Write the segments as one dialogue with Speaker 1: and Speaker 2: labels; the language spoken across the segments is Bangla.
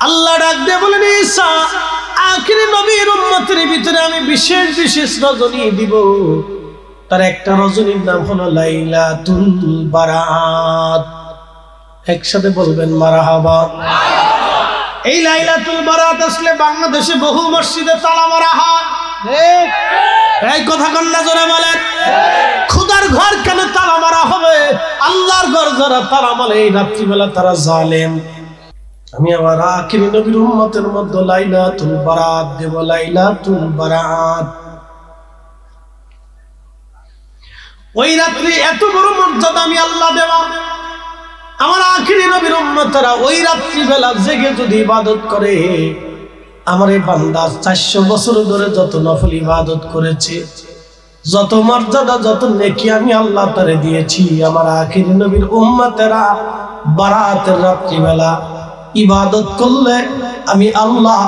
Speaker 1: আল্লাহ ডাক দিয়ে বলেন, ঈসা আখিরি নবীর উম্মতের ভিতরে আমি বিশেষ বিশেষ রজনী দিব। তার একটা রজনীর নাম হলো লাইলাতুল বারাত। একসাথে বলবেন মারহাবা। এই লাইলাতুল বারাত আসলে বাংলাদেশে বহু মসজিদে তালা মারা হয়। এই কথা কন্যা জোরে বলেন। খুদার ঘর কেন তালা মারা হবে? আল্লাহর ঘর যারা তালা মারে এই রাত্রিবেলা তারা জালেম। আমি আমার আখিরি নবীর উম্মতের মধ্যে লাইলাতুল বারাত দেব, লাইলাতুল বারাত। ওই রাত্রি এত বড় মর্যাদা আমি আল্লাহ দেব। আমার আখিরি নবীর উম্মতেরা ওই রাত্রিবেলা জেগে যদি ইবাদত করে, আমার এই বান্দা 400 বছর ধরে যত নফল ইবাদত করেছে, যত মর্যাদা, যত নেকি আমি আল্লাহ তারে দিয়েছি, আমার আখিরি নবীর উম্মতেরা বারাতের রাত্রিবেলা ইবাদত করলে আমি আল্লাহ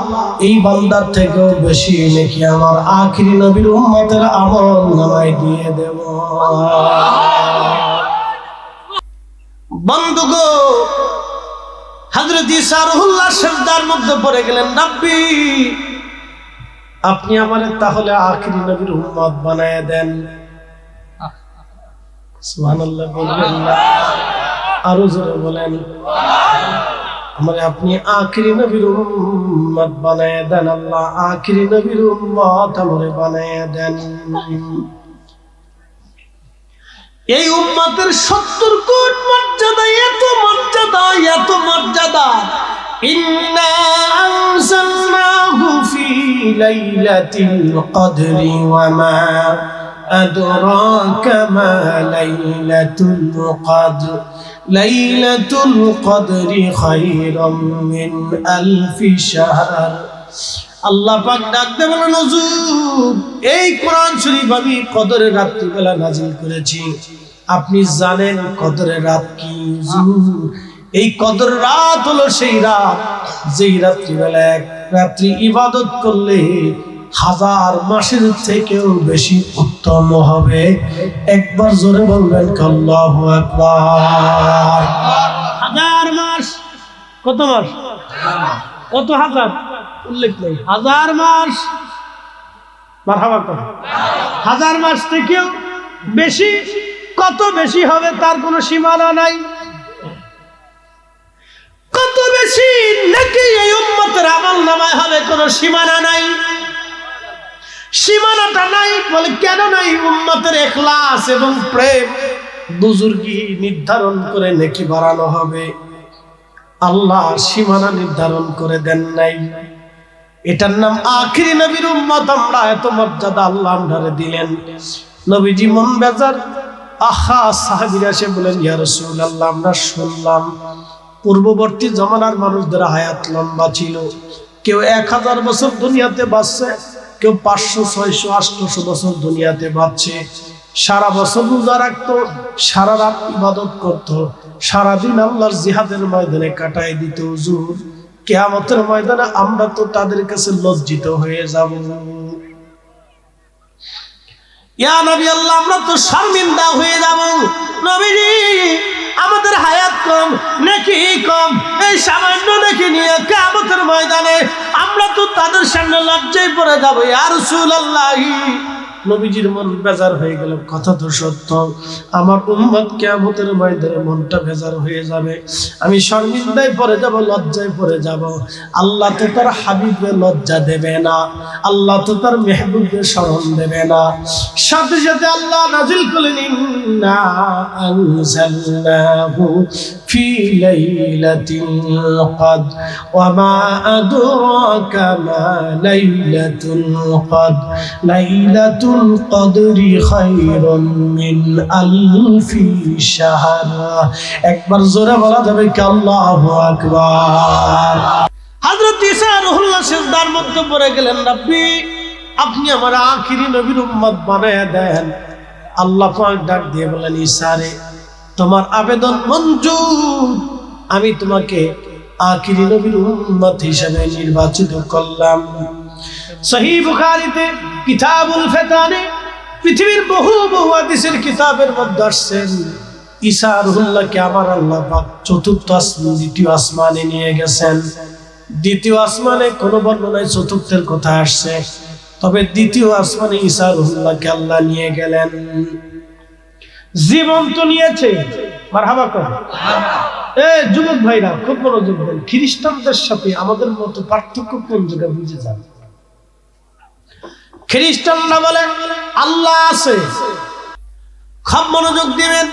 Speaker 1: এই বান্দার থেকেও বেশি নেকি আমার আখিরি নবীর উম্মতের আমল নামায় দিয়ে দেব। বন্ধুগো, হযরত ঈসা রুহুল্লাহ সিজদার মধ্যে পড়ে গেলেন, রব্বি আপনি আমারে তাহলে আখিরি নবীর উম্মত বানায় দেন। সুবহানাল্লাহ বলবেন না? আরো জোরে বলেন। আমারে আপনি আখিরি নবীর উম্মত বানায় দেন আল্লাহ, আখিরি নবীর উম্মত আমারে বানায় দেন। এই উম্মতের 70 কোটি মর্যাদা, এত মর্যাদা, এত মর্যাদা। ইন্না আনজালনাহু ফি লাইলাতিল কদরি ওয়া মা আদরাকা মা লাইলাতুল কদর লাইলাতুল কদরি খায়রুম মিন আলফি শাহর। আল্লাহ পাক ডাকতে বলেন, হুজুর এই কোরআন শরীফ আমি কদরের রাত্রিবেলা নাজিল করেছি। আপনি জানেন কদরের রাত কি? হুজুর এই কদর রাত হলো সেই রাত যেই রাত্রিবেলা এক রাত্রি ইবাদত করলে 1000 মাসের থেকেও বেশি উত্তম হবে। একবার জোরে বলবেন আল্লাহু আকবার। 1000 মাস। কত মাস? কত হাজার? উল্লেখ নেই। 1000 মাস। মারহাবা কর। 1000 মাস থেকেও বেশি। কত বেশি হবে তার কোনো সীমানা নাই। কত বেশি নাকি এই উম্মতের আমল নামায় হবে কোনো সীমানা নাই। সীমানাটা নাই বলে কেন নাই? উম্মতের ইখলাস এবং প্রেম বুজুর্গি নির্ধারণ করে নেকি বাড়ানো হবে। আল্লাহ সীমানা নির্ধারণ করে দেন নাই। এটার নাম আখিরি নবীর উম্মত। আমরা এত মর্যাদা আল্লাহ আমরারে দিলেন। নবীজি মন বেজার, আহা সাহাবীরা এসে বলেন, ইয়া রাসূলুল্লাহ আমরা শুনলাম পূর্ববর্তী জামানার মানুষদের হায়াত লম্বা ছিল। কেউ 1000 বছর দুনিয়াতে বাঁচছে, কেউ 500, 600, 800 বছর দুনিয়াতে বাঁচছে। সারা বছর রোজা রাখতো, সারা রাত ইবাদত করতো, সারাদিন আল্লাহর জিহাদের ময়দানে কাটায় দিত। হুজুর কিয়ামতের ময়দানে আমরা তো তাদের কাছে লজ্জিত হয়ে যাব। ইয়া নবী আল্লাহ আমরা তো শর্মিন্দা হয়ে যাব। নবীজি আমাদের হায়াত কম, নেকি কম, এই সামান্য নেকি নিয়ে কিয়ামতের ময়দানে আমরা তো তাদের সামনে লজ্জায় পড়ে যাব। ইয়া রাসূলুল্লাহ নবীজির মন বেজার হয়ে গেল। কথা তো সত্য, আমার উম্মত কিয়ামতের ময়দানে মনটা বেজার হয়ে যাবে। আমি শর্মিন্দায় পড়ে যাব, লজ্জায় পড়ে যাব। আল্লাহ তো তার হাবিবের লজ্জা দেবে না, আল্লাহ তো তার মেহবুবের শরণ দেবে না। সাথে সাথে আল্লাহ নাজিল করলেন, ইন্না আনজালনাহু ফি লাইলাতিল কদর ওয়া মা আদরাকা মা লাইলাতুল কদর লাইলাতুল কদরি খায়রুম মিন আলফি শাহর। একবার জোরে বলা যাবে কি আল্লাহু আকবার। হযরত ঈসা রুহুল্লাহ সিজদার মধ্যে পড়ে গেলেন, রব্বি আপনি আমার আখিরি নবীর উম্মত বানায় দেন। আল্লাহ পাক ডাক দিয়ে বলেন, ঈসা রে তোমার আবেদন মঞ্জুর। আমি তোমাকে আখিরি নবীর উম্মত হিসেবে নির্বাচিত করলাম। সহিহ বুখারীতে কিতাবুল ফিতানে পৃথিবীর বহু বহু হাদিসের কিতাবের মধ্যে আসছেন, ঈসা রুহুল্লাহকে আমার আল্লাহ পাক চতুর্থ আসমান, দ্বিতীয় আসমানে নিয়ে গেছেন। দ্বিতীয় আসমানে কোনো বর্ণনায় চতুর্থের কথা আসছে, তবে দ্বিতীয় আসমানে ঈসা রুহুল্লাহকে আল্লাহ নিয়ে গেলেন। জীবন তো নিয়েছে, মারহাবা কর। যুবক ভাইরা খুব মনোযোগ দেন, খ্রিস্টানদের সাথে আমাদের মতো পার্থক্য কোন জায়গায় বুঝে যান। খ্রিস্টানরা বলে আল্লাহ আছে, খুব মনোযোগ দিবেন।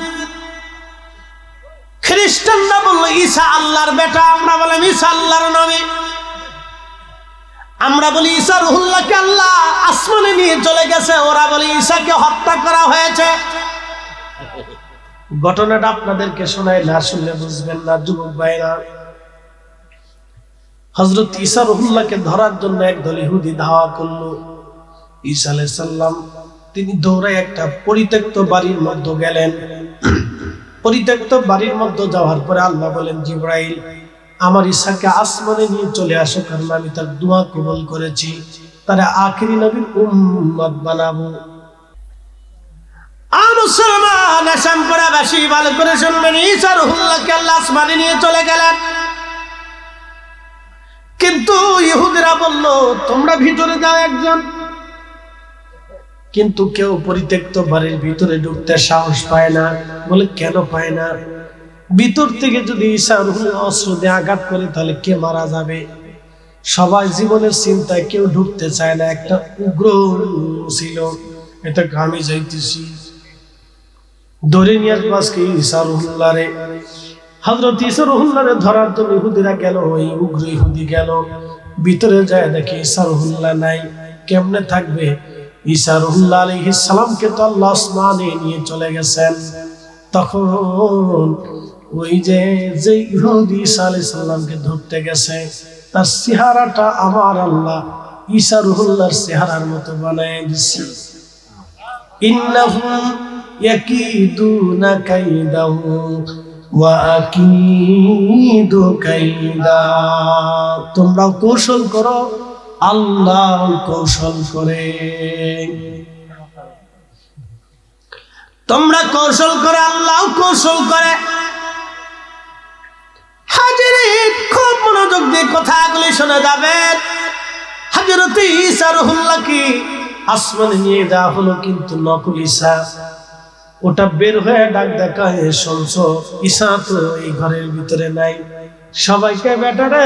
Speaker 1: খ্রিস্টানরা বলল ঈসা আল্লাহর বেটা, আমরা বললাম ঈসা আল্লাহর নবী। আমরা বলি ঈসা রুহুল্লাহকে আল্লাহ আসমানে নিয়ে চলে গেছে, ওরা বলে ঈসাকে হত্যা করা হয়েছে। ঘটনাটা আপনাদেরকে শোনায়, না শুনলে বুঝবেন না যুবক ভাইরা। হযরত ঈসা রুহুল্লাহকে ধরার জন্য একদল ইহুদি ধাওয়া করলো। ঈসা আলাইহিস সালাম তিনি দৌড়ে একটা পরিত্যক্ত বাড়ির মধ্যে গেলেন। পরিত্যক্ত বাড়ির মধ্যে যাওয়ার পরে আল্লাহ বলেন, জিবরাইল আমার ঈসাকে আসমানে নিয়ে চলে আসো, কারণ আমি তার দোয়া কবুল করেছি, তারা আখিরি নবীর উম্মত বানাবো। মুসলমান আসামপুরাবাসী ভালো করে শুনবেন, ঈসা রুহুল্লাহকে আল্লাহ আসমানে নিয়ে চলে গেলেন। কিন্তু ইহুদিরা বলল তোমরা ভিতরে যাও একজন, কিন্তু কেউ পরিত্যক্ত বাড়ির ভিতরে ঢুকতে সাহস পায় না। বলে কেন পায় না? ভিতর থেকে যদি ঈসা রুহুল্লাহ অস্ত্র দিয়ে আঘাত করে তাহলে কে মারা যাবে। সবাই জীবনের চিন্তায় কেউ ঢুকতে চায় না। একটা উগ্র ছিল, এটা আমি যাইতেছি ধরে নিয়ে আসবো আজকে ঈসা রুহুল্লাহ রে। হযরত ঈসা রুহুল্লাহ রে ধরার জন্য ইহুদিরা গেল। ওই উগ্র ইহুদি গেল, ভিতরে যায় দেখে ঈসা রুহুল্লাহ নাই। কেমনে থাকবে? ঈসা রুহুল্লাহ আলাইহিস সালামকে তো আল্লাহ আসমানে নিয়ে চলে গেছেন। তখন ওই যে ইহুদি ঈসা আলাইহিস সালামকে ধরতে গেছে, তার চেহারাটা আমার আল্লাহ ঈসা রুহুল্লাহর চেহারার মতো বানায় দিচ্ছে। ইন্নাহুম ইয়াকিদুনা কাইদাহু ওয়া আকিদু কাইদা। তোমরাও কৌশল করো, আল্লাহ কৌশল করে। তোমরা কৌশল করে, আল্লাহ কৌশল করে। হাজিরিন খুব মনোযোগ দিয়ে কথাগুলি শুনে যাবেন। হযরত ঈসা রুহুল্লাহকে আসমানে নিয়ে যাওয়া হলো, কিন্তু নকল ঈসা ওটা বের হয়ে ডাক দেখায়, শুনছো ঈসা তো এই ঘরের ভিতরে নাই। সবাইকে বেটারে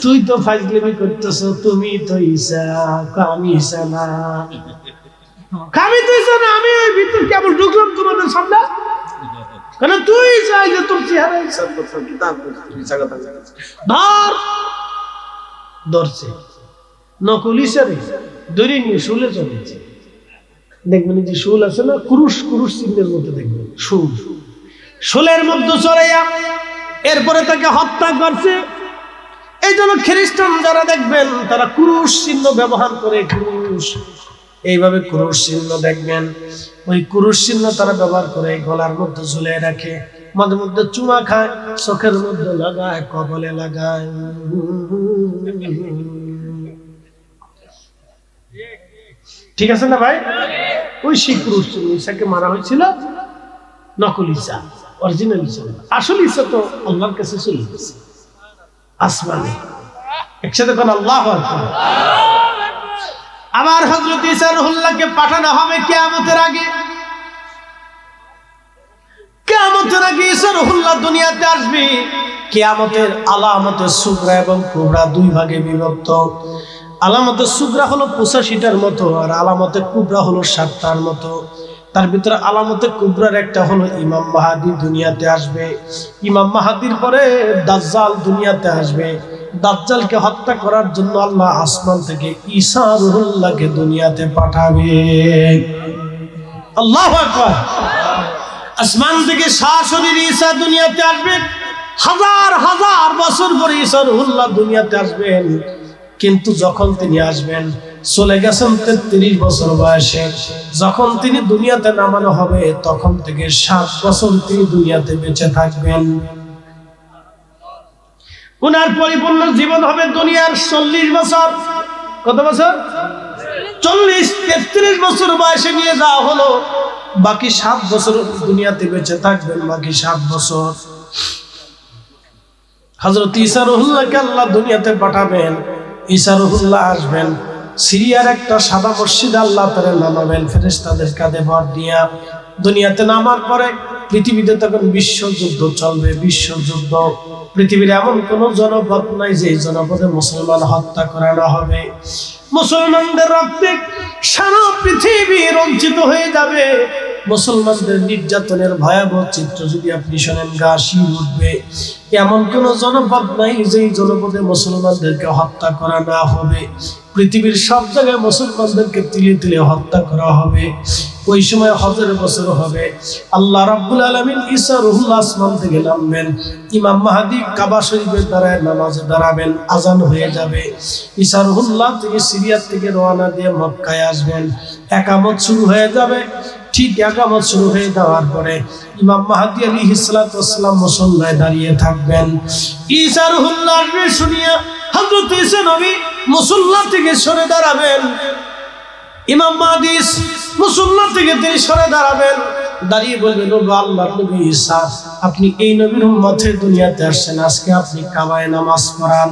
Speaker 1: তুই তো ফাজলামি করতেছ, তুমি তো ঈসা। আমি ঈসা না, আমি তো ঈসা না, আমি ওই ভিতর কেবল ঢুকলাম তোমাদের সামনে। কেন তুই চাই যে তোর চেহারা ঈসা ধর। ধরছে নকল ঈসা রে, ধরে নিয়ে শুলে চলেছে। দেখবেন যে শুল আছে না, কুরুশ কুরুশ চিহ্নের মধ্যে দেখবেন শুল, শুলের মধ্যে চড়াইয়া এরপরে তাকে হত্যা করছে। এই জন্য খ্রিস্টান যারা দেখবেন তারা কুরুশ চিহ্ন ব্যবহার করে। কুরুশ এইভাবে কুরুশ চিহ্ন দেখবেন, ওই কুরুশ চিহ্ন তারা ব্যবহার করে গলার মধ্যে ঝুলিয়ে রাখে, মাঝে মধ্যে চুমা খায়, চোখের মধ্যে লাগায়, কপালে লাগায়। ঠিক আছে না ভাই? ওই সেই কুরুশ চিহ্ন ঈসাকে মারা হয়েছিল। নকল ঈসা, অরিজিনাল ঈসা, আসল ঈসা তো আল্লাহর কাছে চলে গেছে আসমানে। একসাথে কোন আল্লাহু আকবার। আবার হযরত ঈসা রুহুল্লাহকে পাঠানো হবে কিয়ামতের আগে। কিয়ামতের আগে ঈসা রুহুল্লাহ দুনিয়াতে আসবে। কিয়ামতের আলামতে সুগরা এবং কুবরা দুই ভাগে বিভক্ত। আলামতে সুগরা হলো 85টার মতো, আর আলামতে কুবরা হলো 7টার মতো। তার ভিতরে আলামতে কুবরার একটা হলো ইমাম মাহদী দুনিয়াতে আসবে। ইমাম মাহদীর পরে দাজ্জাল দুনিয়াতে আসবে। দাজ্জালকে হত্যা করার জন্য আল্লাহ আসমান থেকে ঈসা রুহুল্লাহকে দুনিয়াতে পাঠাবে। আল্লাহু আকবার। আসমান থেকে সরাসরি ঈসা দুনিয়াতে আসবে। হাজার হাজার বছর পরে ঈসা রুহুল্লাহ দুনিয়াতে আসবেন। কিন্তু যখন তিনি আসবেন, চলে গেছেন 33 বছর বয়সে। যখন তিনি দুনিয়াতে নামানো হবে তখন থেকে 7 বছর তিনি দুনিয়াতে বেঁচে থাকবেন। উনার পরিপূর্ণ জীবন হবে দুনিয়ার 40 বছর। কত বছর? 40। 33 বছর বয়সে নিয়ে যাওয়া হলো, বাকি 7 বছর দুনিয়াতে বেঁচে থাকবেন। বাকি 7 বছর হযরত ঈসা রুহুল্লাহকে আল্লাহ দুনিয়াতে পাঠাবেন। ঈসা রুহুল্লাহ আসবেন, সিরিয়ার একটা সাদা মসজিদে আল্লাহ তাআলা নামাবেন ফেরেশতাদের কাঁধে ভর দিয়া। দুনিয়াতে নামার পরে পৃথিবীতে তখন বিশ্বযুদ্ধ চলবে, বিশ্বযুদ্ধ। পৃথিবীর এমন কোন জনপদ নাই যে জনপদে মুসলমান হত্যা করানো হবে। মুসলমানদের রক্তে সারা পৃথিবী রঞ্জিত হয়ে যাবে। মুসলমানদের নির্যাতনের ভয়াবহ চিত্র যদি আপনি শোনেন, গা শিউরে উঠবে। এমন কোন জনপদ নাই যে জনপদে মুসলমানদেরকে হত্যা করা না হবে। পৃথিবীর সব জায়গায় মুসলমানদেরকে তিলে তিলে হত্যা করা হবে। ওই সময় হজের বছর হবে। আল্লাহ রাব্বুল আলামিন ঈসা রুহুল্লাহ আসমান থেকে নামবেন। ইমাম মাহদী কাবা শরীফের দ্বারায় নামাজে দাঁড়াবেন, আজান হয়ে যাবে। ঈসা রুহুল্লাহ থেকে সিরিয়া থেকে রওনা দিয়ে মক্কায় আসবেন। একামত শুরু হয়ে যাবে। ঠিক একামত শুরু হয়ে যাওয়ার পরে ইমাম মাহদী আলাইহিস সালাতু ওয়াস সালাম মুসল্লায় দাঁড়িয়ে থাকবেন। ঈসা রুহুল্লাহ আসবে শুনিয়া হযরত ঈসা নবী মুসল্লা থেকে সরে দাঁড়াবেন। ইমাম মাহদী মুসল্লা থেকে তিনি সরে দাঁড়াবেন, দাঁড়িয়ে বলবেন, ও আল্লাহর নবী ঈসা, আপনি এই নবীর উম্মতে দুনিয়াতে আসছেন, আজকে আপনি কাবায় নামাজ পড়ান।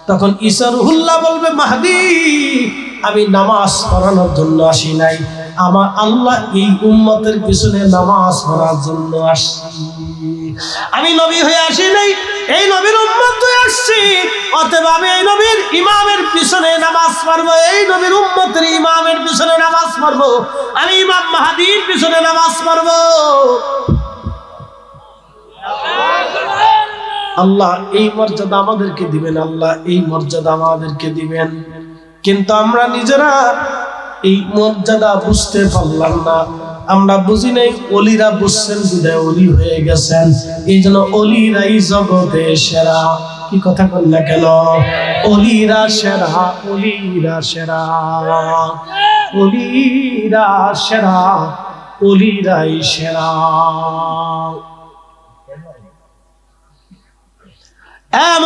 Speaker 1: তখন ঈসা রুহুল্লাহ বলবে, মাহদী, আমি নামাজ পড়ানোর জন্য আসি নাই, আমার আল্লাহ এই উম্মতের পিছনে নামাজ পড়ার জন্য আসছি। আমি নবী হয়ে আসি নাই, এই নবীর উম্মত হয়ে আসছি। অতএব আমি এই নবীর ইমামের পিছনে নামাজ পড়বো, এই নবীর উম্মতের ইমামের পিছনে নামাজ পড়বো, আমি ইমাম মাহদীর পিছনে নামাজ পড়বো। আল্লাহ এই মর্যাদা আমাদেরকে দিবেন, আল্লাহ এই মর্যাদা আমাদেরকে দিবেন। কিন্তু আমরা নিজেরা এই মর্যাদা বুঝতে পারলাম না। আমরা বুঝি নাই, অলিরা বুঝছেন বিদায় অলি হয়ে গেছেন। এই জন্য অলিরাই জগতে সেরা। কি কথা বল না কেন? অলিরা সেরা, অলিরা সেরা, অলিরা সেরা, অলিরাই সেরা।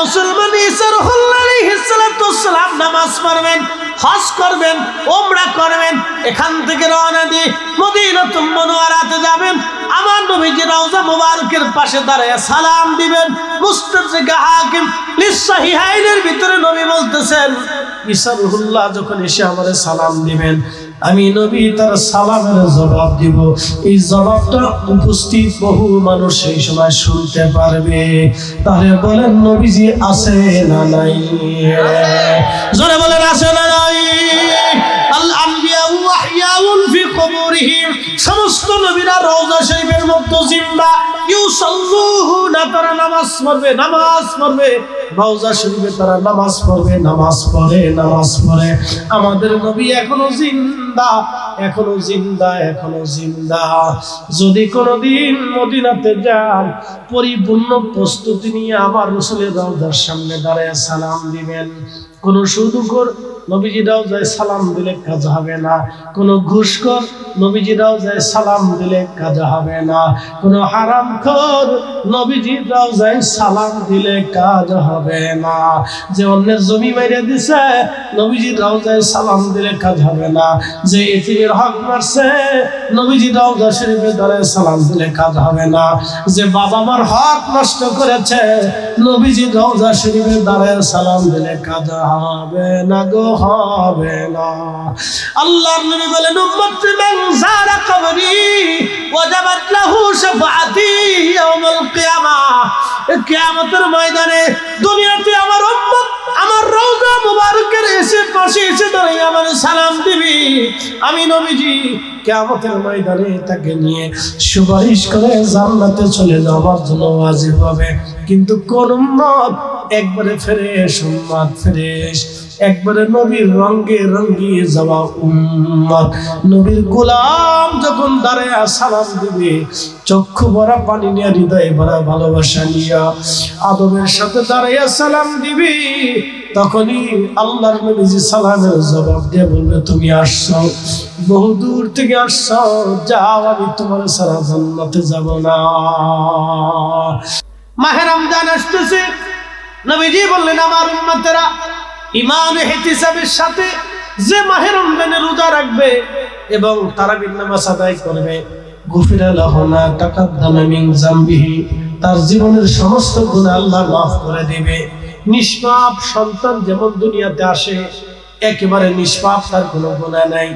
Speaker 1: মুসলমান ঈসা রুহুল্লাহ আলাইহিস সালাতু ওয়াস সালাম নামাজ পড়বেন, হজ করবেন, উমরা করবেন। এখান থেকে রওনা দিয়ে মদিনাতুল মুনাওয়ারাতে যাবেন। আমার নবীজি রওজা মুবারকের পাশে দাঁড়িয়ে সালাম দিবেন। মুস্তাদরিক হাকিম লিসহিহাইনের ভিতরে নবী বলতেছেন, ঈসা রুহুল্লাহ যখন এসে আমারে সালাম দিবেন, আমি নবী তার সালামের জবাব দিব। এই জবাবটা উপস্থিত বহু মানুষ সেই সময় শুনতে পারবে। তাহলে বলেন, নবীজি আছে না নাই? জোরে বলেন, আছে না নাই? আল আম্বিয়া ওয়া আহইয়াউন ফি কুবুরিহিম, সমস্ত নবীরা রওজা শরীফের মতো জিন্দা। ইউসাল্লুনা, তারা নামাজ পড়বে, নামাজ পড়বে। রওজা শরীফে তারা নামাজ পড়বে, নামাজ পড়ে, নামাজ পড়ে। আমাদের নবী এখনো জিন্দা, এখনো জিন্দা, এখনো জিন্দা। যদি কোনোদিন মদিনাতে যান, পরিপূর্ণ প্রস্তুতি নিয়ে আমার রাসূলের রওজার সামনে দাঁড়িয়ে সালাম দিবেন। কোন সুদখোর নবীজি রওজায় সালাম দিলে কাজ হবে না। কোন ঘুষখোর নবীজি রওজায় সালাম দিলে কাজ হবে না। কোন হারামখোর নবীজি রওজায় সালাম দিলে কাজ হবে না। যে অন্যের জমি মেরে দিছে, নবীজি রওজায় সালাম দিলে কাজ হবে না। যে এতিমের হক মারছে, নবীজি রওজা শরীফে দাঁড়ায় সালাম দিলে কাজ হবে না। যে বাবা মার হক নষ্ট করেছে, নবীজি রওজা শরীফে দাঁড়ায় সালাম দিলে কাজ হবে না গো, হবে না। আল্লাহর নবী বলেন, উম্মতি মান যারা কবরি ওয়াজাবাত লাহু শাফাআতি ইয়াউমুল কিয়ামাহ। কিয়ামতের ময়দানে দুনিয়াতে আমার উম্মত আমার রওজা মুবারকের এসে পাশে এসে দাঁড়িয়ে আমার সালাম দিবি, আমি নবীজি কিয়ামতের ময়দানে তাকে নিয়ে সুপারিশ করে জান্নাতে চলে যাওয়ার জন্য ওয়াজিব হবে। কিন্তু কোন উম্মত একবারে ফ্রেশ উম্মত, ফ্রেশ একবারে নবীর রঙে রঙিয়ে যাওয়া উম্মত, নবীর গোলাম যখন দাঁড়ায় সালাম দিবে, চক্ষু ভরা পানি নিয়ে, হৃদয়ে ভরা ভালোবাসা নিয়ে, আদবের সাথে দাঁড়ায় সালাম দিবি, তখনই আল্লাহর নবীজি সালামের জবাব দিয়ে বলবে, তুমি আসছো, বহু দূর থেকে আসছো, যাও, আমি তোমার সারা জান্নাতে যাব না। মাহে রমজান আসতেছে, নবীজি বললেন, আমার উম্মতেরা ইমান ইহতিসাবের সাথে যে মাহে রমজানে রোজা রাখবে এবং তারাবির নামাজ আদায় করবে, গুফিরা লাহু মা তাকাদ্দামা মিন যামবিহি, তার জীবনের সমস্ত গুনাহ আল্লাহ মাফ করে দিবে। নিষ্পাপ সন্তান যেমন দুনিয়াতে আসে একেবারে নিষ্পাপ, তার কোনো গুনাহ নাই,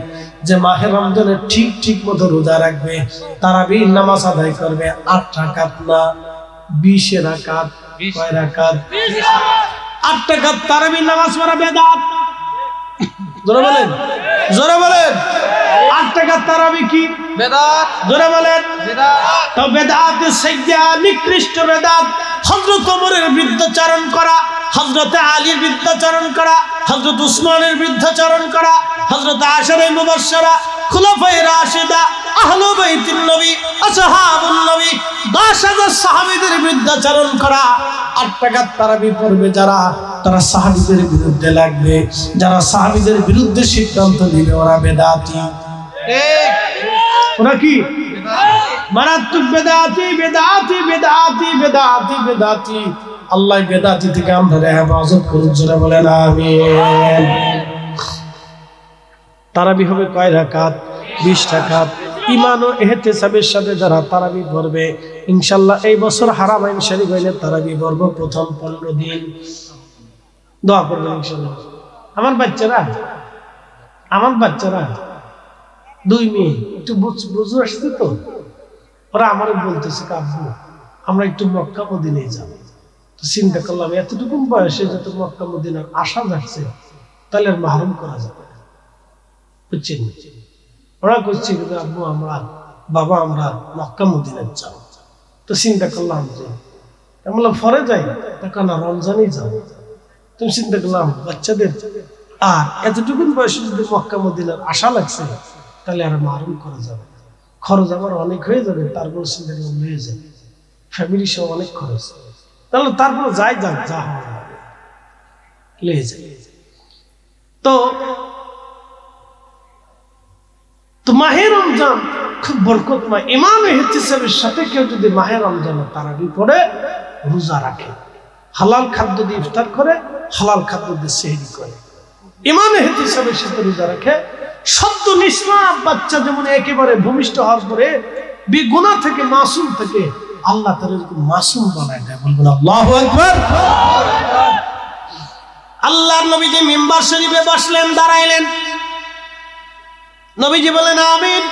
Speaker 1: যে মাহে রমজানে ঠিক মতো রোজা রাখবে, তারাবির নামাজ আদায় করবে 8 রাকাত না 20 রাকাত। কয় রাকাত? 8 রাকাত তারাবির নামাজ পড়া বেদাত। জোরে বলেন, জোরে বলেন। 8 রাকাত তারাবি কি বেদাত? জোরে বলেন বেদাত। তো বেদাতের সাইয়্যা নিকৃষ্ট বেদাত হযরত ওমরের বিরুদ্ধাচরণ করা, হযরত আলীর বিরুদ্ধাচরণ করা, হযরত উসমানের বিরুদ্ধাচরণ করা, হযরত আশারে মুবাশশারা, খুলাফায়ে রাশিদা, আহলে বাইতুন নবী, আসহাবুন নবী, 10,000 সাহাবীদের বিরুদ্ধাচরণ করা। 8 রাকাত তারাবি পড়বে যারা, তারা সাহাবীদের বিরুদ্ধে লাগবে। যারা সাহাবীদের বিরুদ্ধে সিদ্ধান্ত নেবে ওরা বেদাতি। ঠিক, ওরা কি? মারাত্মক বেদাতি, বেদাতি, বেদাতি, বেদাতি, বেদাতি। আল্লাহ বেদাতি থেকে আমরা হেফাজত করুন। জোরে বলেন আমিন। তারাবি হবে কয় রাকাত? 20 রাকাত। ঈমান ও ইহতিসাবের সাথে যারা তারাবি পড়বে ইনশাআল্লাহ এই বছর হারামাইন শরীফ হইলে তারাবি পড়ব প্রথম 15 দিন। দোয়া করবেন ইনশাআল্লাহ। আমার বাচ্চারা 2 মেয়ে একটু বুঝে আসছে তো, ওরা আমারে বলতেছে আব্বু আমরা একটু মক্কা মদিনায় যাব। তো চিন্তা করলাম এতটুকু বয়সে যত মক্কা মদিনার আশা যাচ্ছে তাহলে আর মাহরুম করা যাবে না, বুঝছেন? ওরা করছে কিন্তু আব্বু আমরা মক্কা মদিনায় যাব। তো চিন্তা করলাম যে বললাম ফরে যাই, তখন না রমজানেই যাবো। তুমি চিন্তা করলাম বাচ্চাদের আর এতটুকু বয়সে যদি মক্কা মদিনার আশা লাগছে তাহলে আর মাহরুম করা যাবে না, খরচ আমার অনেক হয়ে যাবে। তারপর চিন্তা করলাম হয়ে যাবে, ফ্যামিলি সহ অনেক খরচ, তাহলে তারপর যা লেগে যায়। তো মাহে রমজান খুব বরকতময়। ঈমান ও ইহতিসাবের সাথে কেউ যদি মাহে রমজানে তারাবি পড়ে, রোজা রাখে, হালাল খাদ্য দিয়ে ইফতার করে, হালাল খাদ্য দিয়ে সেহরি করে, ঈমান ও ইহতিসাবের সাথে রোজা রাখে, সদ্য নিষ্পাপ বাচ্চা যেমন একেবারে ভূমিষ্ঠ হওয়ার পরে বেগুনাহ থেকে মাসুম থেকে আল্লাহ তাআলা মাসুম বানায় দেয়। বলবেন আল্লাহু আকবার। আল্লাহর নবীজি মিম্বার শরীফে বসলেন, দাঁড়াইলেন, নবীজি বলেন আমিন।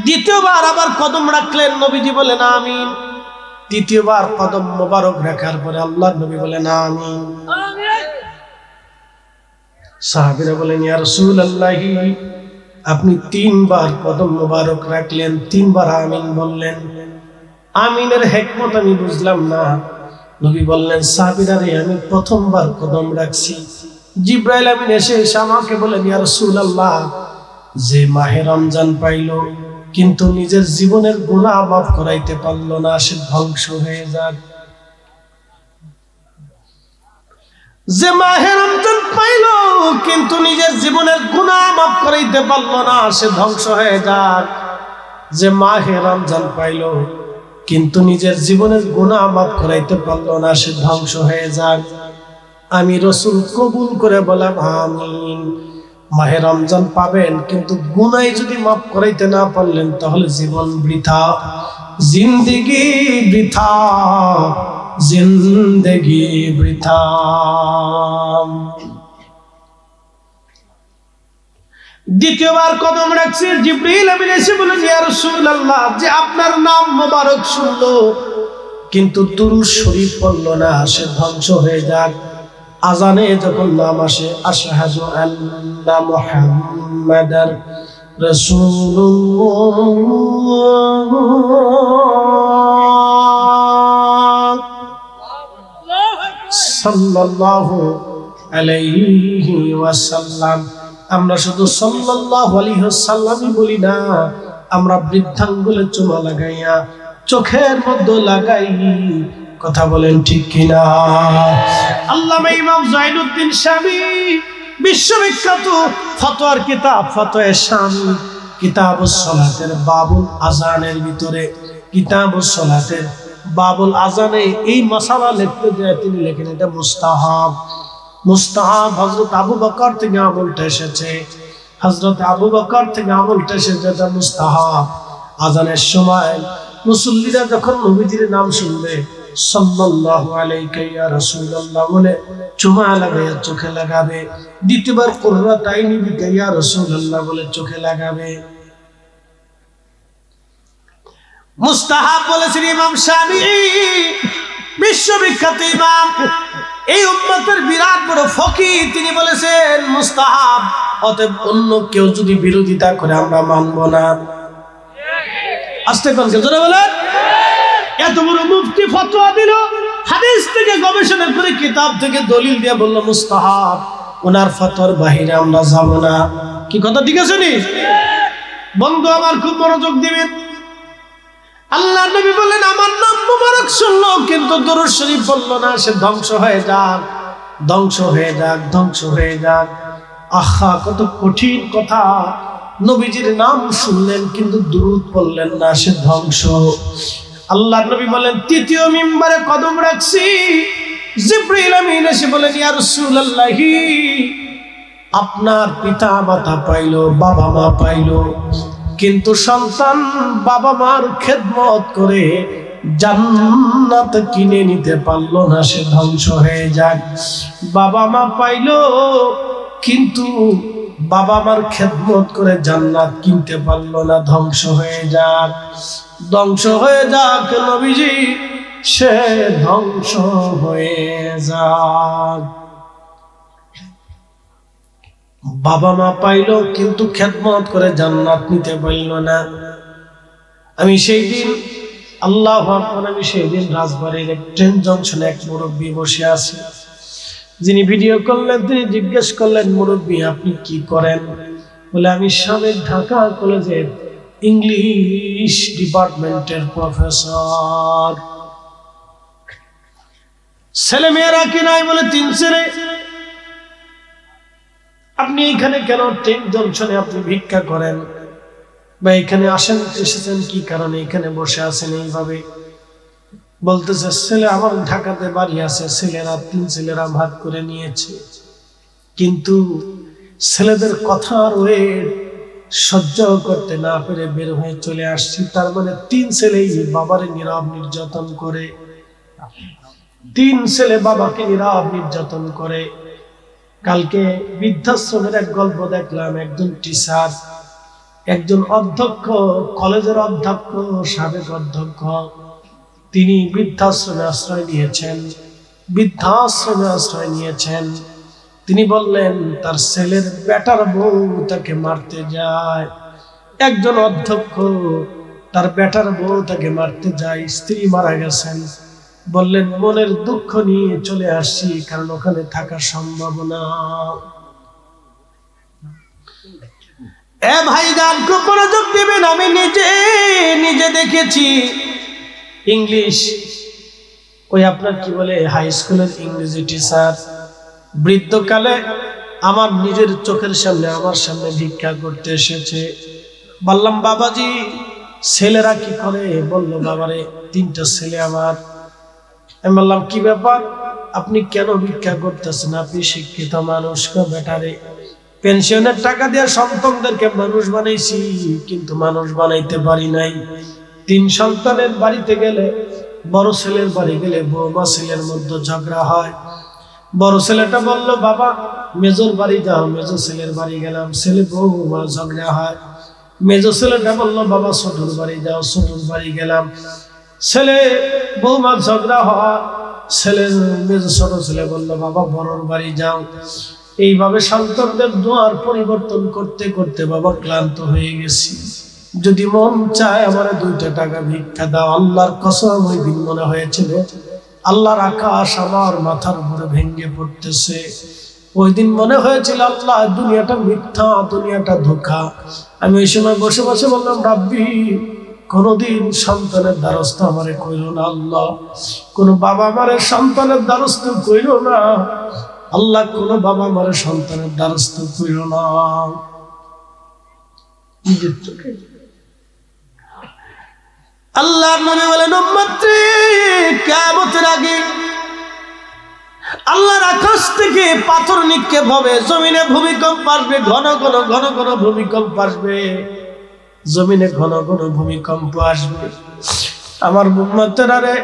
Speaker 1: দ্বিতীয়বার আবার কদম রাখলেন, নবীজি বলেন আমিন। তৃতীয়বার কদম মোবারক রাখার পরে আল্লাহর নবী বলেন আমিন। সাহাবীরা বলেন ইয়া রাসূলুল্লাহ আপনি 3 বার কদম মোবারক রাখলেন, 3 বার আমিন বললেন, আমিনের হিকমত আমি বুঝলাম না। নবী বললেন সাহাবীরা রে আমি প্রথমবার কদম রাখছি, জিবরাইল আমিন এসে আমাকে বলেন ইয়া রাসূলুল্লাহ যে মাহে রমজান পাইল কিন্তু নিজের জীবনের গুনাহ মাফ করাইতে পারল না, সে ধ্বংস হয়ে যাক। যে মাহে রমজান পাইল কিন্তু নিজের জীবনের গুনাহ মাফ করাইতে পারল না, সে ধ্বংস হয়ে যাক। যে মাহে রমজান পাইল কিন্তু নিজের জীবনের গুনাহ মাফ করাইতে পারল না, সে ধ্বংস হয়ে যাক। আমি রাসূল কবুল করে বললাম আমিন। মাহে রমজান পাবেন কিন্তু গুনাহ যদি মাফ করাইতে না পারলেন তাহলে জীবন বৃথা, জিন্দেগি বৃথা, জিন্দেগি বৃথা। দ্বিতীয়বার কদম রাখছে, জিবরিল আমিন এসে বলেন ইয়া রাসূলুল্লাহ যে আপনার নাম মোবারক শুনলো কিন্তু দুরূদ শরীফ পড়লো না, সে ধ্বংস হয়ে যাক। আজানে যখন নাম আসে আশহাদু আন্না মুহাম্মাদার রাসূলুল্লাহ সাল্লাল্লাহু আলাইহি ওয়াসাল্লাম, আমরা শুধু সাল্লাল্লাহু আলাইহি ওয়াসাল্লামই বলি না, আমরা বৃদ্ধাঙ্গুলে চুমা লাগাইয়া চোখের মধ্যে লাগাই। কথা বলেন ঠিক কিনা? আল্লামা ইমাম জাইনুদ্দিন শামী বিশ্ববিখ্যাত ফতোয়ার কিতাব ফতোয়া শামী কিতাবুস সালাতের বাবুল আযানের ভিতরে, কিতাবুস সালাতের বাবুল আযানে এই মাসালা লিখতে যায় তিনি লেখেন এটা মুস্তাহাব। মুস্তাহাব হযরত আবু বকর থেকে আমলটা এসেছে, হযরত আবু বকর থেকে আমলটা এসেছে, এটা মুস্তাহাব। আযানের সময় মুসল্লিরা যখন নবীজির নাম শুনবে সাল্লাল্লাহু আলাইকা ইয়া রাসূলুল্লাহ বলে চুমা লাগাবে, চোখে লাগাবে। দ্বিতীয়বার কুররাত আইনি বিকা ইয়া রাসূলুল্লাহ বলে চোখে লাগাবে। মুস্তাহাব বলেছেন ইমাম শাফিঈ, বিশ্ববিখ্যাত ইমাম, এই উম্মতের বিরাট বড় ফকিহ, তিনি বলেছেন মুস্তাহাব, অতএব অন্য কেউ যদি বিরোধিতা করে আমরা মানব না। আস্তে করে জোরে বলেন। এত বড় মুফতি ফতোয়া দিল, হাদিস থেকে গবেষণা করে কিতাব থেকে দলিল দিয়ে বলল মুস্তাহাব, ওনার ফতোয়ার বাহিরে আমরা যাব না। কি কথা ঠিক আছে নি বন্ধু আমার? খুব মনোযোগ দিবেন। আল্লাহ নবী বলেন আমার নাম মুবারক শুনলো কিন্তু দুরূদ শরীফ বলল না, সে ধ্বংস হয়ে যাক, ধ্বংস হয়ে যাক, ধ্বংস হয়ে যাক। আহা, কত কঠিন কথা। নবীজির নাম শুনলেন কিন্তু দুরূদ পড়লেন না, সে ধ্বংস। আল্লাহ নবী বলেন তৃতীয় মিম্বারে কদম রাখছি, জিবরিল আমিন এসে বলেন ইয়া রাসূলুল্লাহ, আপনার পিতা মাতা পাইলো, বাবা মা পাইলো, কিন্তু সন্তান বাবা মার খেদমত করে জান্নাত কিনে নিতে পারলো না, সে ধ্বংস হয়ে যাক। বাবা মা পাইলো কিন্তু বাবা মার খেদমত করে জান্নাত কিনতে পারলো না, ধ্বংস হয়ে যাক, ধ্বংস হয়ে যাক নবীজি, সে ধ্বংস হয়ে যাক। বাবা মা পাইলো কিন্তু খেদমত করে জান্নাত নিতে পারল না। আমি সেই দিন আল্লাহু আকবার, আমি সেই দিন রাজবাড়ির এক ট্রেন জংশনে এক মুরব্বী বসে আছে, যিনি ভিডিও করলেন। তিনি জিজ্ঞেস করলেন মুরব্বী আপনি কি করেন? বলে আমি স্বামী ঢাকা কলেজের ইংলিশ ডিপার্টমেন্টের প্রফেসর। ছেলে মেয়েরা কি নাই? বলে 3 ছেলে। আপনি এখানে কেন ট্রেন জংশনে আপনি ভিক্ষা করেন বা এখানে আসেন, এসেছেন কি কারণে এখানে বসে আছেন এইভাবে? বলতেছে ছেলে আমার ঢাকাতে বাড়ি আছে, ছেলেরা 3 ছেলেরা ভাগ করে নিয়েছে, কিন্তু ছেলেদের কথার ওয়েট সহ্য করতে না পেরে বের হয়ে চলে আসছি। তার মানে 3 ছেলেই বাবারে নীরব নির্যাতন করে, 3 ছেলে বাবাকে নীরব নির্যাতন করে। কালকে বৃদ্ধাশ্রমের এক গল্প দেখলাম, একজন টিচার, একজন অধ্যক্ষ, কলেজের অধ্যক্ষ, সাবেক অধ্যক্ষ, তিনি বৃদ্ধাশ্রমে আশ্রয় নিয়েছেন, বৃদ্ধাশ্রমে আশ্রয় নিয়েছেন। তিনি বললেন তার ছেলের বেটার বউ তাকে মারতে যায়। একজন অধ্যক্ষ, তার বেটার বউ তাকে মারতে যায়, স্ত্রী মারা গেছেন। বললেন মনের দুঃখ নিয়ে চলে আসছি, কারণ ওখানে থাকা সম্ভব না। এ ভাইজান খুব মনোযোগ দিবেন, আমি নিজে দেখেছি। ইংলিশ ওই আপনার কি বলে হাই স্কুলের ইংরেজি টিচার, বৃদ্ধকালে আমার নিজের চোখের সামনে আমার সামনে ভিক্ষা করতে এসেছে। বললাম বাবাজি ছেলেরা কি করে? বলল বাবারে 3টা ছেলে আমার। আমি বললাম কি ব্যাপার, আপনি কেন ভিক্ষা করতেছেন? আপনি শিক্ষিত মানুষ, বেটারে পেনশনের টাকা দিয়ে সন্তানদেরকে মানুষ বানাইছি, কিন্তু মানুষ বানাইতে পারি নাই। 3 সন্তানের বাড়িতে গেলে, বড় ছেলের বাড়ি গেলে বৌমা ছেলের মধ্যে ঝগড়া হয়। বড় ছেলেটা বলল বাবা মেজর বাড়ি যাও, মেজো ছেলের বাড়ি গেলাম, ছেলে বৌমা ঝগড়া হয়। মেজো ছেলেটা বলল বাবা ছোটর বাড়ি যাও, ছোটর বাড়ি গেলাম, ছেলে বৌমা ঝগড়া হয়। মেজো ছোট ছেলে বলল বাবা বড়র বাড়ি যাও। এইভাবে সন্তানদের দোয়ার পরিবর্তন করতে করতে বাবা ক্লান্ত হয়ে গেছি। যদি মন চায় আমার 2টা টাকা ভিক্ষা দাও। আল্লাহর কসম ওই দিন মনে হয়েছিল আল্লাহর আকাশ আমার মাথার উপরে ভেঙে পড়তেছে। ওই দিন মনে হয়েছিল আল্লাহ দুনিয়াটা মিথ্যা, দুনিয়াটা ধোঁকা। আমি ওই সময় বসে বসে বললাম রাব্বি কোনদিন সন্তানের দ্বারস্থ আমারে কইরো না আল্লাহ, কোন বাবা মারে সন্তানের দ্বারস্থ কইরো না আল্লাহ, কোন বাবা মারে সন্তানের দ্বারস্থ কইরো না। নিজের চোখে আল্লাহর নবী বলেন উম্মতরে কিয়ামতের আগে আল্লাহর আকাশ থেকে পাথর নিক্ষেপ হবে, জমিনে ভূমিকম্প আসবে, ঘন ঘন ঘন ঘন ভূমিকম্প আসবে, জমিনে ঘন ঘন ভূমিকম্প আসবে। আমার উম্মতেরা রে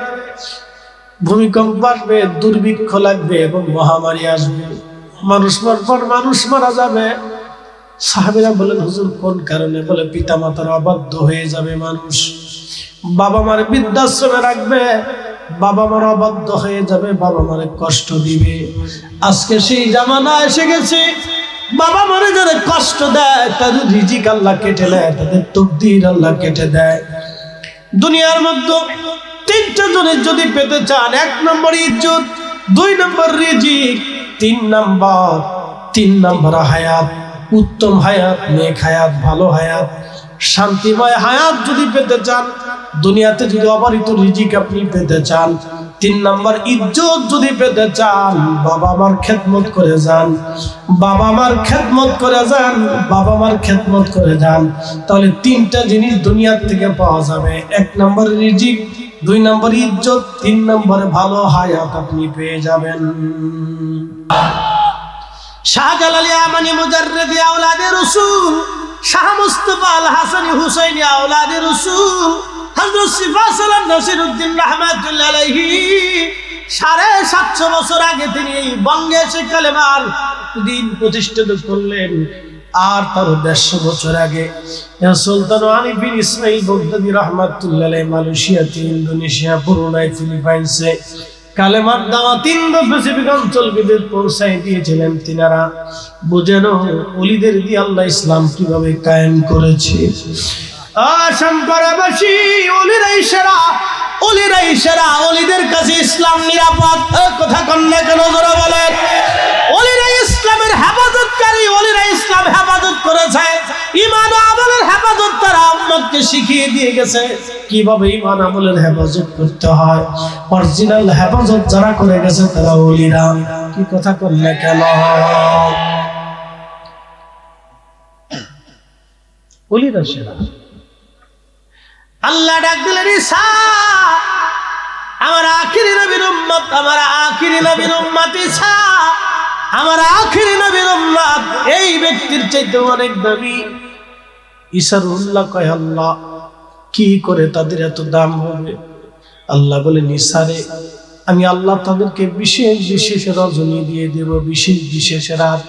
Speaker 1: ভূমিকম্প আসবে, দুর্ভিক্ষ লাগবে এবং মহামারী আসবে, মানুষ পর মানুষ মারা যাবে। সাহাবীরা বলেন, হুজুর কোন কারণে? বলে পিতা মাতার অবাধ্য হয়ে যাবে মানুষ, বাবা মার বৃদ্ধাশ্রমে রাখবে, বাবা মার অবাধ্য হয়ে যাবে, বাবা মারে কষ্ট দিবে। আজকে সেই জামানা এসে গেছে, বাবা মারে যারা কষ্ট দেয় তাদের রিজিক আল্লাহ কেটে নেয়, তাদের তকদির আল্লাহ কেটে দেয়। দুনিয়ার মধ্যে তিনটা জিনিস যদি পেতে চান, 1 নম্বর ইজ্জত, 2 নম্বর রিজিক, 3 নম্বর হায়াত, উত্তম হায়াত, নেক হায়াত, ভালো হায়াত, শান্তিময় হায়াত যদি পেতে চান, দুনিয়াতে যদি অবারিত রিজিক আপনি পেতে চান, 3 নম্বর ইজ্জত যদি পেতে চান, বাবা মার খেদমত করে যান, বাবা মার খেদমত করে যান, বাবা মার খেদমত করে যান, তাহলে 3টা জিনিস দুনিয়ার থেকে পাওয়া যাবে। 1 নম্বর রিজিক, 2 নম্বর ইজ্জত, 3 নম্বরে ভালো হায়াত আপনি পেয়ে যাবেন। শাহজালাল ইয়ামানি মুজাররিদি আওলাদে রাসূল, শাহ মুস্তাফা আল হাসানি হুসাইনি আওলাদে রাসূল, হযরত সিফাসালাম নাসিরউদ্দিন রাহমাতুল্লাহ আলাইহি 750 বছর আগে তিনি এই বঙ্গে এসে কালেমার দিন প্রতিষ্ঠিত করলেন। আর তার 150 বছর আগে সুলতান আলী বিন ইসমাইল বগদাদি রাহমাতুল্লাহ আলাইহি মালয়েশিয়াতে, ইন্দোনেশিয়া, ব্রুনাই, ফিলিপাইন্সে কালেমার দাওয়াত ইন্দো-প্যাসিফিক অঞ্চল বিদের পৌঁছায় দিয়েছিলেন। তিনারা বুঝেন ওলিদের দিয়ে আল্লাহ ইসলাম কিভাবে কায়েম করেছে। শঙ্করবাসী ওলিরাই সেরা, ওলিরাই সেরা, ওলিদের কাছে ইসলাম নিরাপদ। কথা কন্যা কেন জোরে বলেন? ওলিরাই ইসলামের হেফাজতকারী, ওলিরাই ইসলাম হেফাজত করেছে। ঈমান ও আমলের হেফাজত তারা উম্মতকে শিখিয়ে দিয়ে গেছে কিভাবে ঈমান আমলের হেফাজত করতে হয়। অরিজিনাল হেফাজত যারা করে গেছে তারা ওলিরা। কি কথা কন্যা কেন? ওলিরা সেরা। আল্লাহ ডাক দিলেন, ঈসা আমার আখিরি নবীর উম্মত, আমার আখিরি নবীর উম্মত ঈসা, আমার আখিরি নবীর উম্মত। এই ব্যক্তির চাইতে অনেক নবী। ঈসার উল্লাহ কয়, আল্লাহ কি করে তাদের এত দাম হবে? আল্লাহ বলেন, ঈসারে আমি আল্লাহ তাদেরকে বিশেষ বিশেষ রজনী দিয়ে দেব, বিশেষ বিশেষ রাত,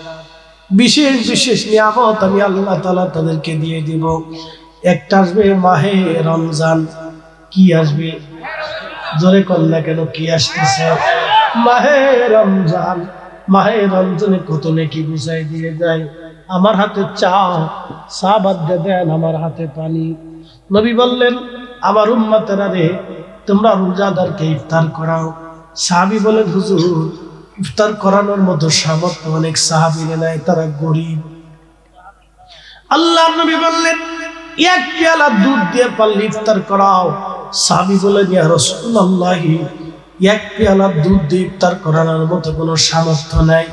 Speaker 1: বিশেষ বিশেষ নিয়ামত আমি আল্লাহ তাআলা তাদেরকে দিয়ে দিব। একটা আসবে মাহে রমজান। কি আসবে? জোরে কন্যা কেন? কি আসতেছে? মাহে রমজান। মাহে রমজানে কত নেকি বুঝাই দিয়ে যায়। আমার হাতে চা বাদ দেন, আমার হাতে পানি। নবী বললেন, আমার উম্মতেরা রে, তোমরা রোজাদারকে ইফতার করাও। সাহাবী বলেন, হুজুর ইফতার করানোর মতো সামর্থ্য অনেক সাহাবীরা নাই, তারা গরিব। আল্লাহর নবী বললেন, 1 পেয়ালা দুধ দিয়ে পারলে ইফতার করাও। সাহাবী বলেন, ইয়া রাসূলুল্লাহ, 1 পেয়ালা দুধ দিয়ে ইফতার করানোর মতো কোনো সামর্থ্য নাই।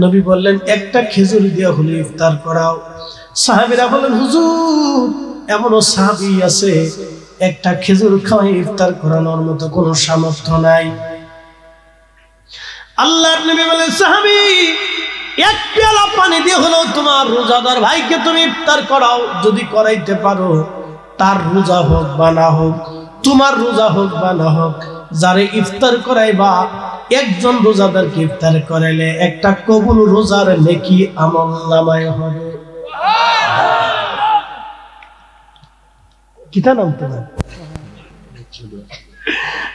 Speaker 1: নবী বললেন, একটা খেজুর দিয়ে হলে ইফতার করাও। সাহাবীরা বলেন, হুজুর এমনও সাহাবী আছে একটা খেজুর খাওয়াই ইফতার করানোর মতো কোনো সামর্থ্য নাই। আল্লাহর নবী বলেন, সাহাবী 1 পেয়ালা পানি দিয়ে হলো তোমার রোজাদার ভাইকে তুমি ইফতার করাও। যদি করাইতে পারো, তার রোজা হোক বা না হোক, তোমার রোজা হোক বা না হোক, যারে ইফতার করাইবা, একজন রোজাদারকে ইফতার করাইলে একটা কবুল রোজার নেকি আমল নামায় হবে। কিতা নাম তোমার?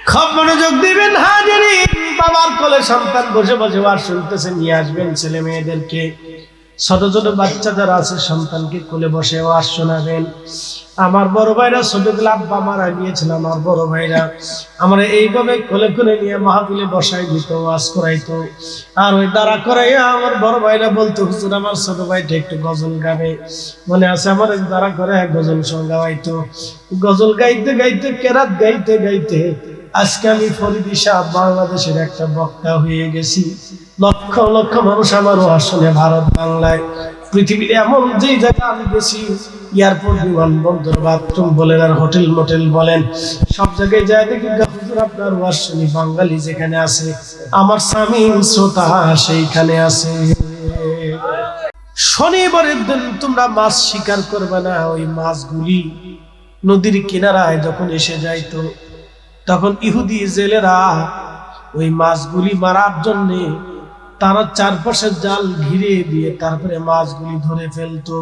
Speaker 1: খুব মনোযোগ দিবেন হাজিরিন। বাবার কোলে সন্তান বসে বসে ওয়াজ শুনতেছে, নিয়ে আসবেন ছেলে মেয়েদেরকে। ছোট ছোট বাচ্চা যারা আছে সন্তানকে কোলে বসে ওয়াজ শোনাবেন। আমার বড় ভাইরা ছোটবেলা আব্বা মারা গিয়েছিল, আমার বড় ভাইরা আমার এইভাবে কোলে কোলে নিয়ে মাহফিলে বসাই দিত, ওয়াজ করাইতো। আর ওই দাঁড়া করাইয়া আমার বড় ভাইরা বলতো, হুজুর আমার ছোট ভাইটা একটু গজল গাবে। মনে আছে আমার দাঁড়া করে গজল সঙ্গ গাইতো। গজল গাইতে গাইতে, কেরাত গাইতে গাইতে আজকে আমি ফরিদি শাহ বাংলাদেশের একটা বক্তা হয়ে গেছি। লক্ষ লক্ষ মানুষ আমার ওয়াজ শুনে ভারত বাংলায়, পৃথিবীর এমন যে জায়গা আমি গেছি, এয়ারপোর্ট, বিমানবন্দর, বাথরুম বলেন আর হোটেল মোটেল বলেন, সব জায়গায় যায় দেখি হুজুর আপনার ওয়াজ শুনি। বাঙালি যেখানে আছে, আমার স্বামী শ্রোতা সেইখানে আছে। শনিবারের দিন তোমরা মাছ শিকার করবে না। ওই মাছগুলি নদীর কিনারায় যখন এসে যাইতো, তখন ইহুদি জেলেরা ওই মাছগুলি মারার জন্য তারা চারপাশে জাল ঘিরে দিয়ে তারপরে মাছগুলি ধরে ফেলতো।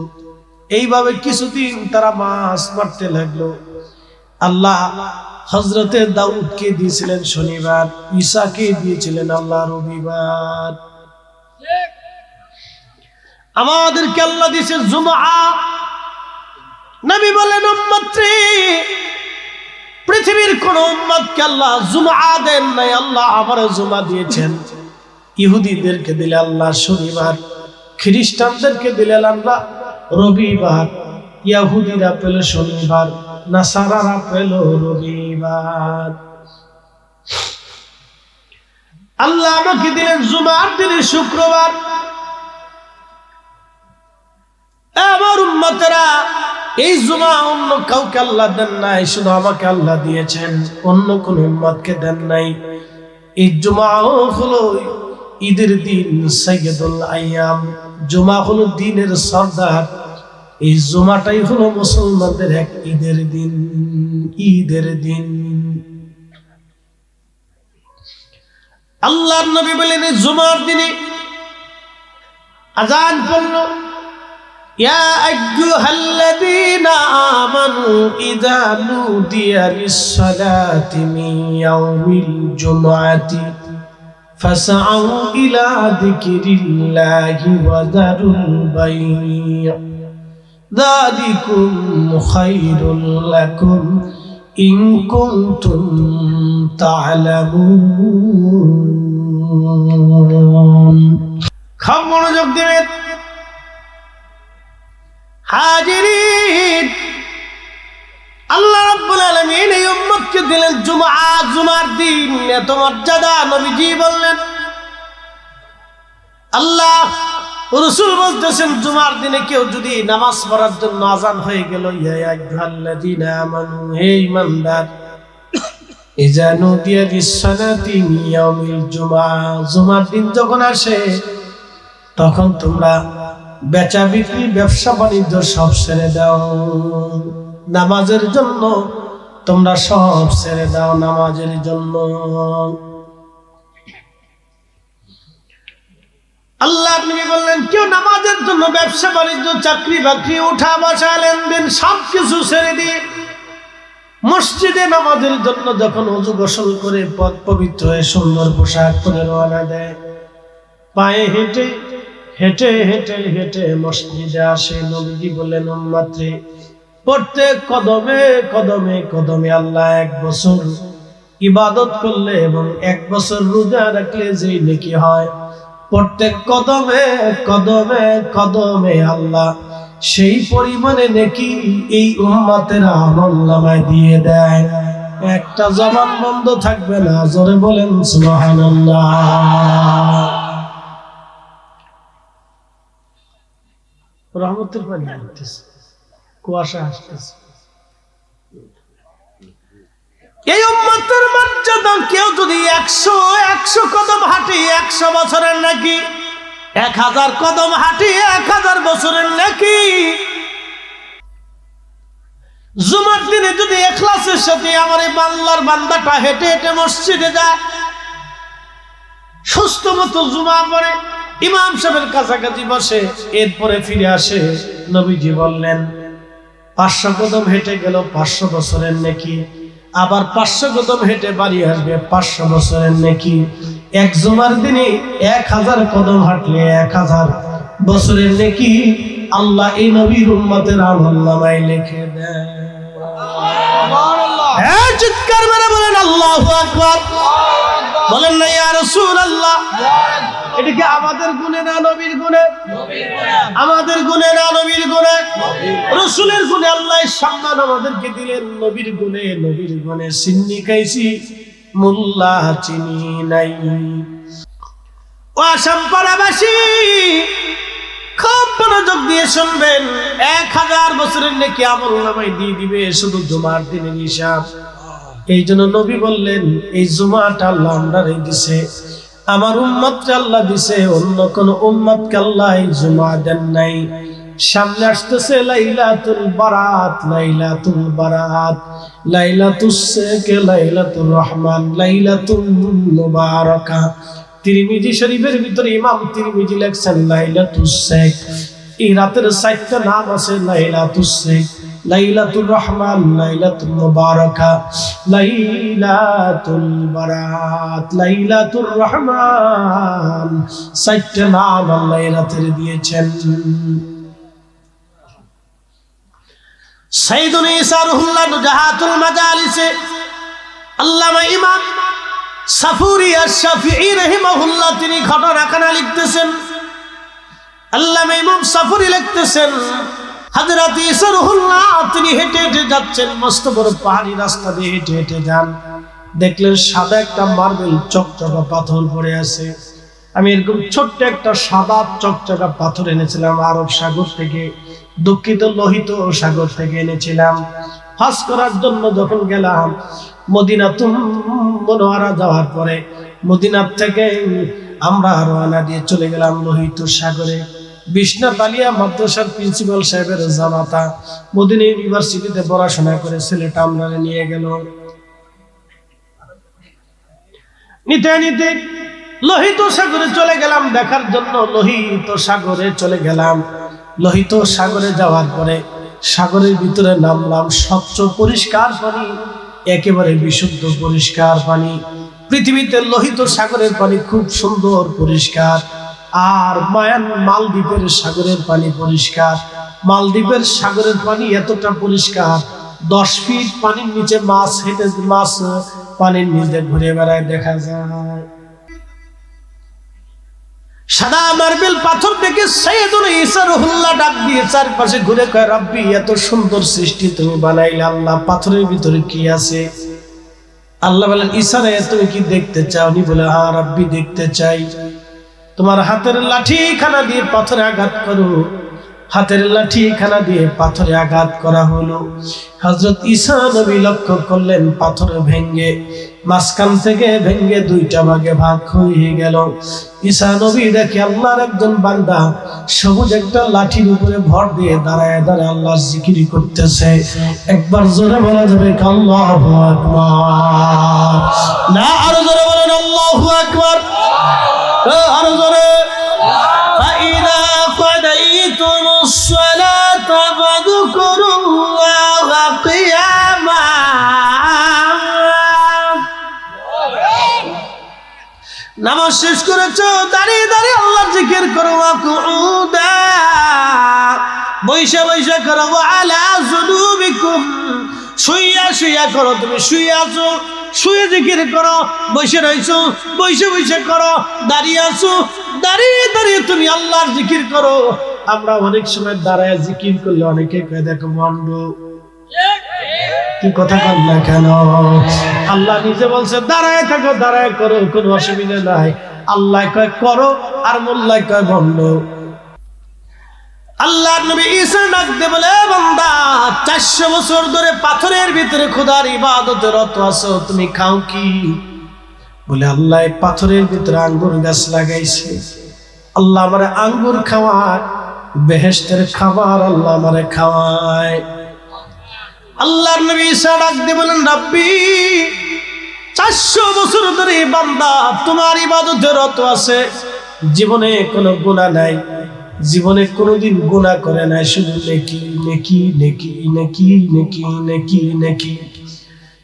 Speaker 1: এইভাবে কিছুদিন তারা মাছ মারতে লাগলো। আল্লাহ হযরতে দাউদকে দিয়েছিলেন শনিবার, ঈসাকে দিয়েছিলেন আল্লাহ রবিবার, আমাদেরকে আল্লাহ দিয়েছে জুমআ। নবী বলেন উম্মতরে, পৃথিবীর কোন উম্মতকে আল্লাহ জুমআ দেন নাই, আল্লাহ আবার জুমআ দিয়েছেন। ইহুদিদেরকে দিলে আল্লাহ শনিবার, খ্রিস্টানদেরকে দিলে আল্লাহ রবিবার, ইহুদিরা পেল শনিবার, নাসারারা পেল রবিবার। আল্লাহ আমাকে দিলেন জুমার দিনে শুক্রবার। আমার উম্মতেরা, এই জুমা অন্য কাউকে আল্লাহ দেন নাই, শুধু আমাকে আল্লাহ দিয়েছেন, অন্য কোন উম্মতকে দেন নাই। এই জুমা হলো ঈদের দিন, সাইয়্যিদুল আইয়াম। জুমা হলো দিনের সরদার। এই জুমাটাই হলো মুসলমানদের এক ঈদের দিন, ঈদের দিন। আল্লাহর নবী বলেন জুমার দিনে আযান পড়ল, ইয়া আইয়ুহাল্লাযীনা আমানু ইযা নুদিয়া লিস-সালাতি মিন ইয়াউমিল জুমআতি ফাসআউ ইলা যিকরিল্লাহি ওয়া যারুল বাই'। যালিকুম খায়রুল লাকুম ইন কুনতুম তা'লামুন। খুব মনোযোগ দিবেন হাজিরিন। আল্লাহ রাব্বুল আলামিন এই উম্মতকে দিলেন জুমআ, জুমার দিন এত মর্যাদা। নবীজি বললেন, আল্লাহ রাসূল বলতেছেন জুমার দিনে কেউ যদি নামাজ পড়ার জন্য আযান হয়ে গেল, ইয়া আইয়ুহাল্লাযীনা আমানু, হে ঈমানদার, ইযা নুদিয়া লিস-সালাতি মিন ইয়াউমিল জুমআ, জুমার দিন যখন আসে তখন তোমরা বেচা বিক্রি, ব্যবসা বাণিজ্য সব ছেড়ে দাও, নামাজের জন্য তোমরা সব ছেড়ে দাও, নামাজের জন্য। আল্লাহ নবী বললেন কেউ নামাজের জন্য ব্যবসা বাণিজ্য, চাকরি বাকরি, উঠা বসা, লেনদেন সবকিছু ছেড়ে দিয়ে মসজিদে নামাজের জন্য যখন ওযু গোসল করে পথ পবিত্র হয়ে সুন্দর পোশাক পরে রওনা দেয়, পায়ে হেঁটে হেঁটে হেঁটে হেঁটে মসজিদে আসে, নবীজি বললেন উম্মতে, প্রত্যেক কদমে কদমে কদমে আল্লাহ 1 বছর ইবাদত করলে এবং 1 বছর রোজা রাখলে যেই নেকি হয়, প্রত্যেক কদমে কদমে কদমে আল্লাহ সেই পরিমাণে নেকি এই উম্মতের আমলনামায় দিয়ে দেয়। একটা জবান বন্ধ থাকবে না, জোরে বলেন সুবহানাল্লাহ। রহমতের পানি আসতেছে, কুয়াশা আসতেছে। এই উম্মতের মর্যাদা, কেউ যদি 100 কদম হাঁটি 100 বছরের নাকি, 1000 কদম হাঁটি 1000 বছরের নাকি। জুমার দিনে যদি ইখলাসের সাথে আমার এই বাংলার বান্দাটা হেঁটে হেঁটে মসজিদে যায়, সুস্থ মতো জুমা পড়ে, ইমাম সাহেবের কাছাকাছি বসে, এরপরে ফিরে আসে, নবীজি বললেন 500 কদম হেঁটে গেল 500 বছরের নেকি, আবার 500 কদম হেঁটে বাড়ি আসবে 500 বছরের নেকি। এক জুমার দিনে 1000 কদম হাঁটলে 1000 বছরের নেকি আল্লাহ এই নবীর উম্মতের আমলনামায় লিখে দেয়। হ্যাঁ, চিৎকার মেরে বলেন আল্লাহু আকবার। বলেন না ইয়া রাসূলুল্লাহ। এটা কি আমাদের গুণে না নবীর গুণে? আমাদের গুণে না নবীর গুণে? রাসূলের গুণে আল্লাহ সম্মান আমাদেরকে দিলেন, নবীর গুণে, নবীর গুণে সিন্নি খাইছি, মোল্লা চিনি নাই। ও আসাম পাড়াবাসী, খুব মনোযোগ দিয়ে শুনবেন, 1000 বছরের নেকি আমলনামায় দিয়ে দিবে শুধু জুমার দিনের হিসাব। এই জন্য নবী বললেন এই জুমাটা আল্লাহ আমরাই দিছে, আমার উম্মতকে আল্লাহ দিছে, অন্য কোন উম্মতকে আল্লাহ এই জুমা দেন নাই। সামনে আসতেছে লাইলাতুল বারাত, লাইলাতুল বারাত, লাইলাতুস শেখ, লাইলাতুর রহমান, লাইলাতুল মুবারাকা। তিরমিজি শরীফের ভিতরে ইমাম তিরমিজি লেখছেন লাইলাতুস শেখ। এই রাতের 4টা নাম আছে, লাইলাতুস শেখ, লাইলাতুর রহমান, লাইলাতুল মুবারাকা, লাইলাতুল বারাত, লাইলাতুর রহমান। 4টা নাম আল্লাহ এই রাতের দিয়েছেন। সাইয়্যিদুল ঈসা রুহুল্লাহ নুজাহাতুল মাজালিসে আল্লামা ইমাম সাফুরি আশ-শাফিঈ রাহিমাহুল্লাহ তিনি ঘটনাখানা লিখতেছেন। আল্লামা ইমাম সাফুরি লিখতেছেন হযরত ঈসা রুহুল্লাহ তিনি হেঁটে হেঁটে যাচ্ছেন, মস্ত বড় পাহাড়ি রাস্তা দিয়ে হেঁটে হেঁটে যান। দেখলেন সাদা একটা মার্বেল চকচকা পাথর পড়ে আছে। আমি এরকম ছোট্ট একটা সাদা চকচকা পাথর এনেছিলাম আরব সাগর থেকে, দুঃখিত লোহিত সাগর থেকে এনেছিলাম। হজ করার জন্য যখন গেলাম মদিনাতুল মুনাওয়ারা যাওয়ার পরে মদিনা থেকে আমরা রওনা দিয়ে চলে গেলাম লোহিত সাগরে। বিশ্বনাথ আলিয়া মাদ্রাসার প্রিন্সিপাল সাহেবের জামাতা মদিনা ইউনিভার্সিটিতে পড়াশোনা করে ছেলেটা আমরা নিয়ে গেল। নিতে নিতে লোহিত সাগরে চলে গেলাম দেখার জন্য, লোহিত সাগরে চলে গেলাম। লোহিত সাগরে যাওয়ার পরে সাগরের ভিতরে নামলাম, স্বচ্ছ পরিষ্কার পানি, একেবারে বিশুদ্ধ পরিষ্কার পানি। পৃথিবীতে লোহিত সাগরের পানি খুব সুন্দর পরিষ্কার। আর মালদ্বীপের সাগরের পানি পরিষ্কার। মালদ্বীপের সাগরের পানি এতটা পরিষ্কার 10 ফিট পানির নিচে মাছ হেঁটে মাছ পানির নিচে ঘুরে বেড়ায় দেখা যায়। সাদা মার্বেল পাথর থেকে সাইয়্যিদুল ঈসা রুহুল্লাহ ডাক দিয়ে চারপাশে ঘুরে কয়, রাব্বি এত সুন্দর সৃষ্টি তুমি বানাইলে আল্লাহ, পাথরের ভিতরে কি আছে? আল্লাহ বলেন, ঈসা রে তুমি কি দেখতে চাও? উনি বলে, হ্যাঁ রাব্বি দেখতে চাই। তোমার হাতের লাঠি খানা দিয়ে পাথরে আঘাত করো। হাতের লাঠি খানা দিয়ে পাথরে আঘাত করা হলো। হযরত ঈসা নবী লক্ষ্য করলেন পাথরে ভেঙ্গে মাঝখান থেকে ভেঙ্গে 2টা ভাগে ভাগ হয়ে গেল। ঈসা নবী দেখে আল্লাহর একজন বান্দা সবুজ একটা লাঠির উপরে ভর দিয়ে দাঁড়ায় দাঁড়ায় আল্লাহর জিকির করতেছে। একবার জোরে বলা যাবে আল্লাহু আকবার? না, আরো জোরে বলেন আল্লাহু আকবার। আরো জোরে। ফাইদা قضيتمُ الصلاة فاذكروا الله قياما। নামাজ শেষ করেছো, দাঁড়িয়ে দাঁড়িয়ে আল্লাহর জিকির করো। ওয়াকুউদা, বৈশা বৈশা করো। ওয়ালা যুনুবিকুম, শুইয়া শুইয়া করো। তুমি শুয়ে আছো, শুয়ে জিকির করো। বসে রইছো, বসে বসে করো। দাঁড়িয়ে আছো, দাঁড়িয়ে দাঁড়িয়ে তুমি আল্লাহর জিকির করো। আমরা অনেক সময় দাঁড়ায় জিকির করলে অনেকে কয় দেখো মন্ড, কি কথা কন না কেন? আল্লাহ নিজে বলছে দাঁড়ায় থাকো, দাঁড়ায় করো, কোনো অসুবিধা নাই। আল্লাহ কয় করো আর মোল্লা কয় বন্ধ। আল্লাহর নবী ঈসা ডাকতে বলে, বান্দা 400 বছর ধরে পাথরের ভিতরে খোদার ইবাদতে রত আছো, তুমি খাও কি? বলে আল্লাহ পাথরের ভিতরে আঙ্গুর গাছ লাগাইছে, আল্লাহ আমারে আঙ্গুর খাওয়ায়, বেহেশতের খাবার আল্লাহ আমারে খাওয়ায়। আল্লাহর নবী ঈসা ডাকতে বলেন, রাব্বি 400 বছর ধরে বান্দা তোমার ইবাদতে রত আছে, জীবনে কোনো গুনাহ নাই, জীবনে কোনোদিন গুনাহ করে নাই, শুধু নেকি নেকি নেকি নেকি নেকি নেকি নেকি।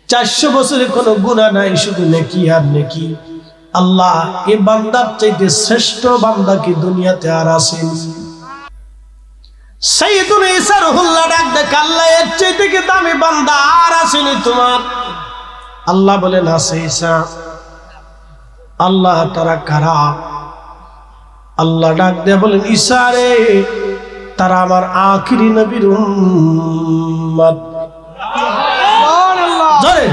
Speaker 1: 400 বছরে কোনো গুনাহ নাই, শুধু নেকি আর নেকি। আল্লাহ এই বান্দার চাইতে শ্রেষ্ঠ বান্দা কি দুনিয়াতে আর আছেন? সাইয়্যিদুল ঈসা রুহুল্লাহ ডাক দেখ, আল্লাহ এর চাইতে কি দামি বান্দা আর আসেনি তোমার? আল্লাহ বলেন, আছে ঈসা। আল্লাহ তারা কারা? আল্লাহ ডাক দিয়ে বলেন, ঈসা রে তারা আমার আখিরি নবীর উম্মত। জোরে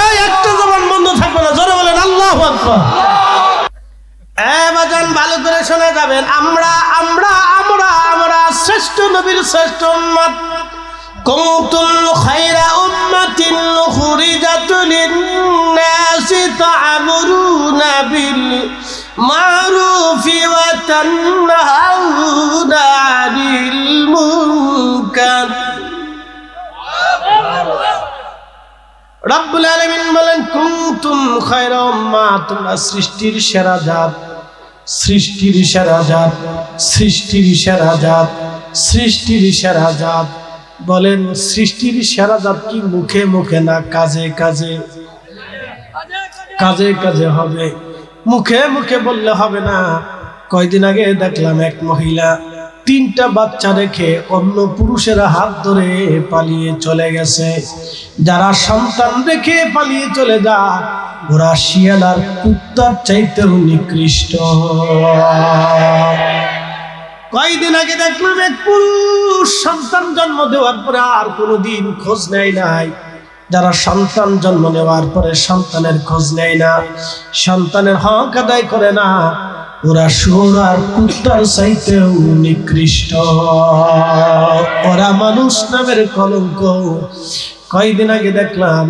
Speaker 1: এই একটা জবান বন্ধ থাকবে না, জোরে বলেন আল্লাহু আকবার। বাজান ভালো করে শুনে যাবেন, আমরা আমরা আমরা আমরা শ্রেষ্ঠ নবীর শ্রেষ্ঠ উম্মত। কুনতুম খায়রা উম্মাতিন উখরিজাত লিন-নাসি তা'মুরুনা বিল মা'রুফি ওয়া তানহাউনা 'আনিল রব্বুল আলামিন বলেন কুনতুম খায়রা উম্মাহ, তোমরা সৃষ্টির সেরা জাত, সৃষ্টির সেরা জাত, সৃষ্টির সেরা জাত, সৃষ্টির সেরা জাত। বলেন সৃষ্টির সেরা জাত কি মুখে মুখে না কাজে কাজে? কাজে কাজে হবে, মুখে মুখে বললে হবে না। কয়দিন আগে দেখলাম এক মহিলা 3টা বাচ্চা রেখে অন্য পুরুষেরা হাত ধরে পালিয়ে চলে গেছে। যারা সন্তান রেখে পালিয়ে চলে যায় ওরা শিয়াল আর কুত্তার চাইতেও নিকৃষ্ট। কয়দিন আগে দেখলাম এক পুরুষ সন্তান জন্ম দেওয়ার পরে আর কোনোদিন খোঁজ নেয় নাই। যারা সন্তান জন্ম নেওয়ার পরে সন্তানের খোঁজ নেয় না, সন্তানের হক আদায় করে না, ওরা শুয়োর আর কুত্তার চাইতেও নিকৃষ্ট। ওরা মানুষ নামের কলঙ্ক। কয়দিন আগে দেখলাম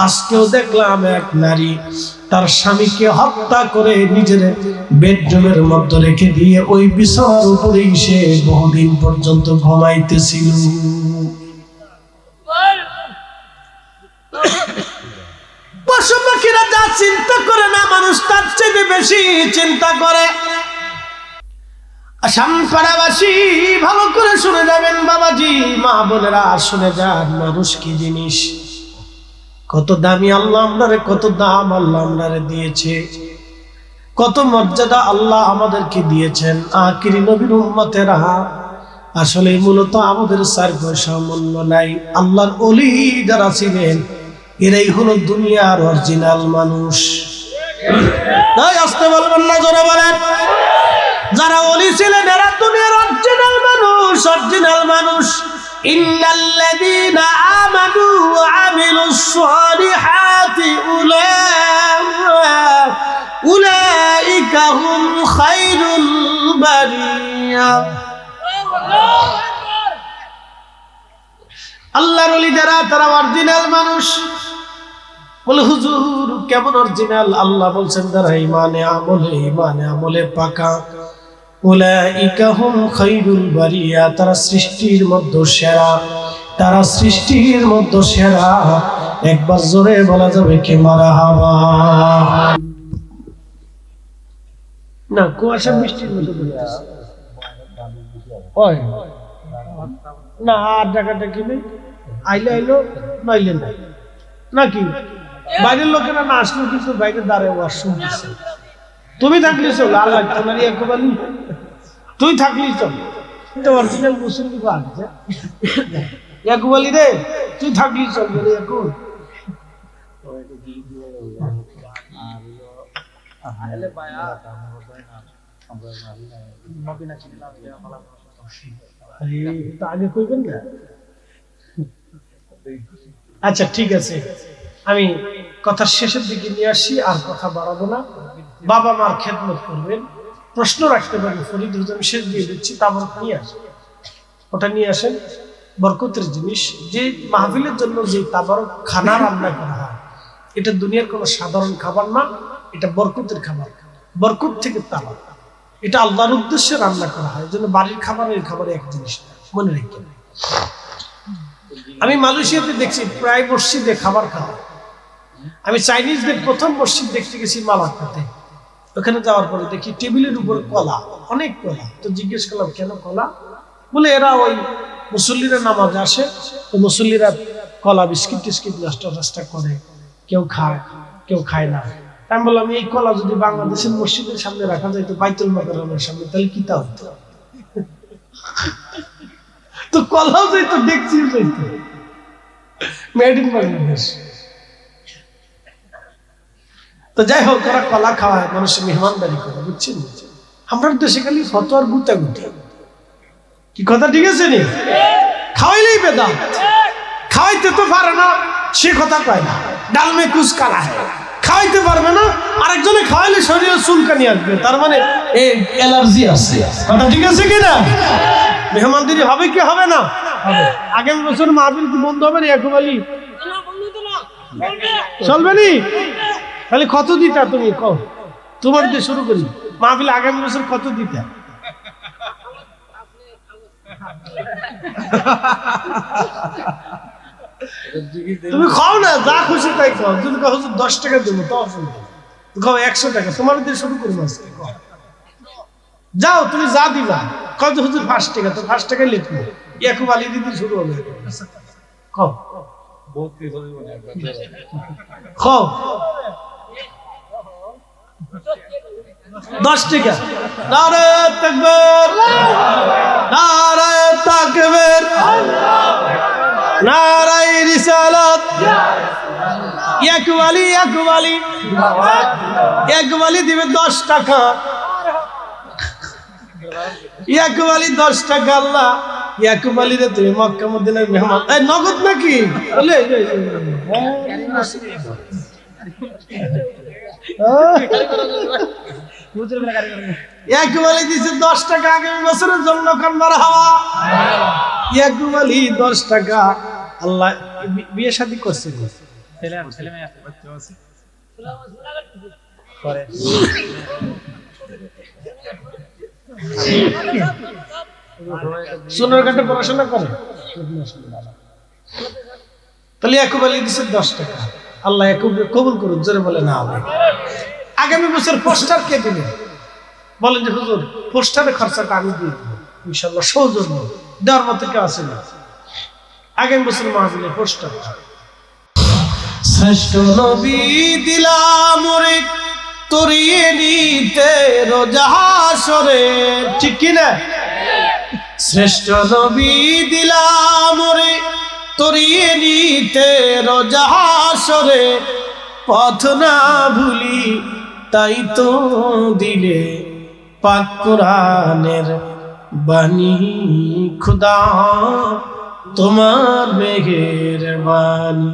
Speaker 1: আজকেও দেখলাম এক নারী তার স্বামীকে হত্যা করে নিজের বেডরুমের মধ্যে রেখে দিয়ে ওই বিছানার উপরেই সে বহুদিন পর্যন্ত ঘুমাইতেছিল। পশু পাখিরা যা চিন্তা করে না মানুষ তার চেয়ে বেশি চিন্তা করে। আসামপাড়াবাসী ভালো করে শুনে যাবেন বাবাজি, মা বোনেরা শুনে যান, মানুষ কি জিনিস, কত দামি আল্লাহ আমরারে, কত দাম আল্লাহ আমরারে দিয়েছে, কত মর্যাদা আল্লাহ আমাদেরকে দিয়েছেন। আখিরি নবীর উম্মতেরা আসলে মূলত আমাদের 4 পয়সা মূল্য নাই। আল্লাহর ওলি যারা ছিলেন এরাই হলো দুনিয়ার অরিজিনাল মানুষ। তাই আসতে বলবেন না, জোরে বলেন। যারা ওলি ছিলেন এরা দুনিয়ার অরিজিনাল মানুষ, অরিজিনাল মানুষ। ইন্নাল্লাযীনা আমানু ওয়া আমিলুস সালিহাতি উলাইকা হুম খায়রুল বারিয়া। আল্লাহর ওলি যারা তারা অরিজিনাল মানুষ। বলে হুজুর কেমন অরিজিনাল? আল্লাহ বলছেন যারা ইমানে আমলে পাকা, উলাইকা হুম খায়রুল বারিয়া, তারা সৃষ্টির মধ্যে সেরা, তারা সৃষ্টির মধ্যে সেরা। একবার জোরে বলা যাবে কি মারহাবা? না কুয়াশা বৃষ্টির মতো বলতেছে ওই না, আর টাকাটা কিনে আইলে আইলো নইলে নাই নাকি? বাইরের লোকেরা না আসলেও কিন্তু বাইরে দাঁড়ায় ওয়াজ শুনতেছে। তুমি থাকলে চল, আল্লাহ তোমার একবারই তুই থাকলেই চল। তো অরিজিনাল মুসলিম আছে একবারই রে, তুই থাকলেই চল বলে এখন আগে কইবেন না। আচ্ছা ঠিক আছে, আমি কথার শেষের দিকে নিয়ে আসি, আর কথা বাড়াবো না। বাবা মার খেদমত করবেন, প্রশ্ন রাখতে পারেন। ফরিদ হুজুর শেষ দিয়ে দিচ্ছি, তারপর নিয়ে আসেন, ওটা নিয়ে আসেন। বরকতের জিনিস, যে মাহফিলের জন্য যে তাবারক খানা রান্না করা হয় এটা দুনিয়ার কোনো সাধারণ খাবার না, এটা বরকতের খাবার। বরকত থেকে তাবারক, এটা আল্লাহর উদ্দেশ্যে রান্না করা হয়। জন্য বাড়ির খাবার এই খাবারে এক জিনিস না, মনে রাখবেন। আমি মালয়েশিয়াতে দেখছি প্রায় মসজিদে খাবার খাওয়া। আমি চাইনিজদের প্রথম মসজিদ দেখতে গেছি মালাক্কাতে। ওখানে যাওয়ার পরে দেখি টেবিলের উপর কলা, অনেক কলা। তো জিজ্ঞেস করলাম কেন কলা? বলে এরা ওই মুসল্লিরা নামাজ আসে, তো মুসল্লিরা কলা বিস্কিট টিস্কিট নাস্তা করে, কেউ খায় কেউ খায় না। আমি বললাম এই কলা যদি বাংলাদেশের মসজিদের সামনে রাখা যায় তো বাইতুল মোকাররমের সামনে, তাহলে কি তা হতো? তো কলাও যাইতো, ডেকচিও যাইতো, মেড ইন বাংলাদেশ। তো যাই হোক, ওরা কলা খাওয়ায়, মানুষের মেহমানদারি করে, বুঝছেন? আমরা দেশে খালি ফতোয়ার গুতাগুতি, কি কথা ঠিক আছে নি? খাওয়াইলেই বেদাত, খাওয়াইতে তো পারে না সে কথা কয় না, ডালমে কুচ কালা খাওয়াইতে পারবে না, আরেকজনে খাওয়াইলে শরীরে চুলকানি আসবে, তার মানে এই অ্যালার্জি আছে। কথা ঠিক আছে কিনা? মেহমানদারি হবে কি হবে না? আগামী বছর মাহফিল কি বন্ধ হবে না? একবারই চলবে নি? তাহলে কত দিতা তুমি কও? তোমার দিয়ে শুরু করি। মাহফিল আগামী বছর কত দিতা? তুমি খাও না, যা খুশি তাই খাও। যদি খাও 10 টাকা দেবো তাও খাও 100 টাকা, তোমার দিয়ে শুরু করবো আজকে। যাও তুমি যা দিবা, কত হুজুর 5 টাকা, তো 5 টাকায় লিখবো, ইয়াকুব আলী দিদি শুরু হবে। খাও খাও 10 টাকা। নারে তাকবীর, নারে তাকবীর, নারে রিসালাত। ইয়াকুব আলী, ইয়াকুব আলী, ইয়াকুব আলী দিবে 10 টাকা। ইয়াকুব আলী 10 টাকা। আল্লাহ ইয়াকুব আলী রে তুমি মক্কা মদিনার মেহমান। এই নগদ নাকি? বলে ইয়াকুব আলী দিছে 10 টাকা আগামী বছরের জন্য। কান মারহাবা। ইয়াকুব আলী 10 টাকা। আল্লাহ বিয়ে শাদী করছে, ছেলে মেয়ে আছে, বাচ্চা আছে করে। সোনারঘাটে পড়াশোনা করে। তাহলে ইয়াকুব আলী দিছে 10 টাকা। আল্লাহ ইয়াকুবকে কবুল করুন, জোরে বলে না হবে। আগামী বছর পোস্টার কে দিবে? বলেন যে হুজুর পোস্টারের খরচাটা আমি দিয়ে দেব ইনশাআল্লাহ, সৌজন্য দেওয়ার মতো কেউ আছে না। আগামী বছর মাহফিলে পোস্টার। শ্রেষ্ঠ নবী দিলাম রে তরিয়ে নিতে রোজা হাসরে, ঠিক কি না? শ্রেষ্ঠ নবী দিলাম রে তরিয়ে নিতে রোজা হাসরে, পথ না ভুলি তাই তো দিলে পাক কোরআনের বাণী। খুদা তোমার মেহেরবানি।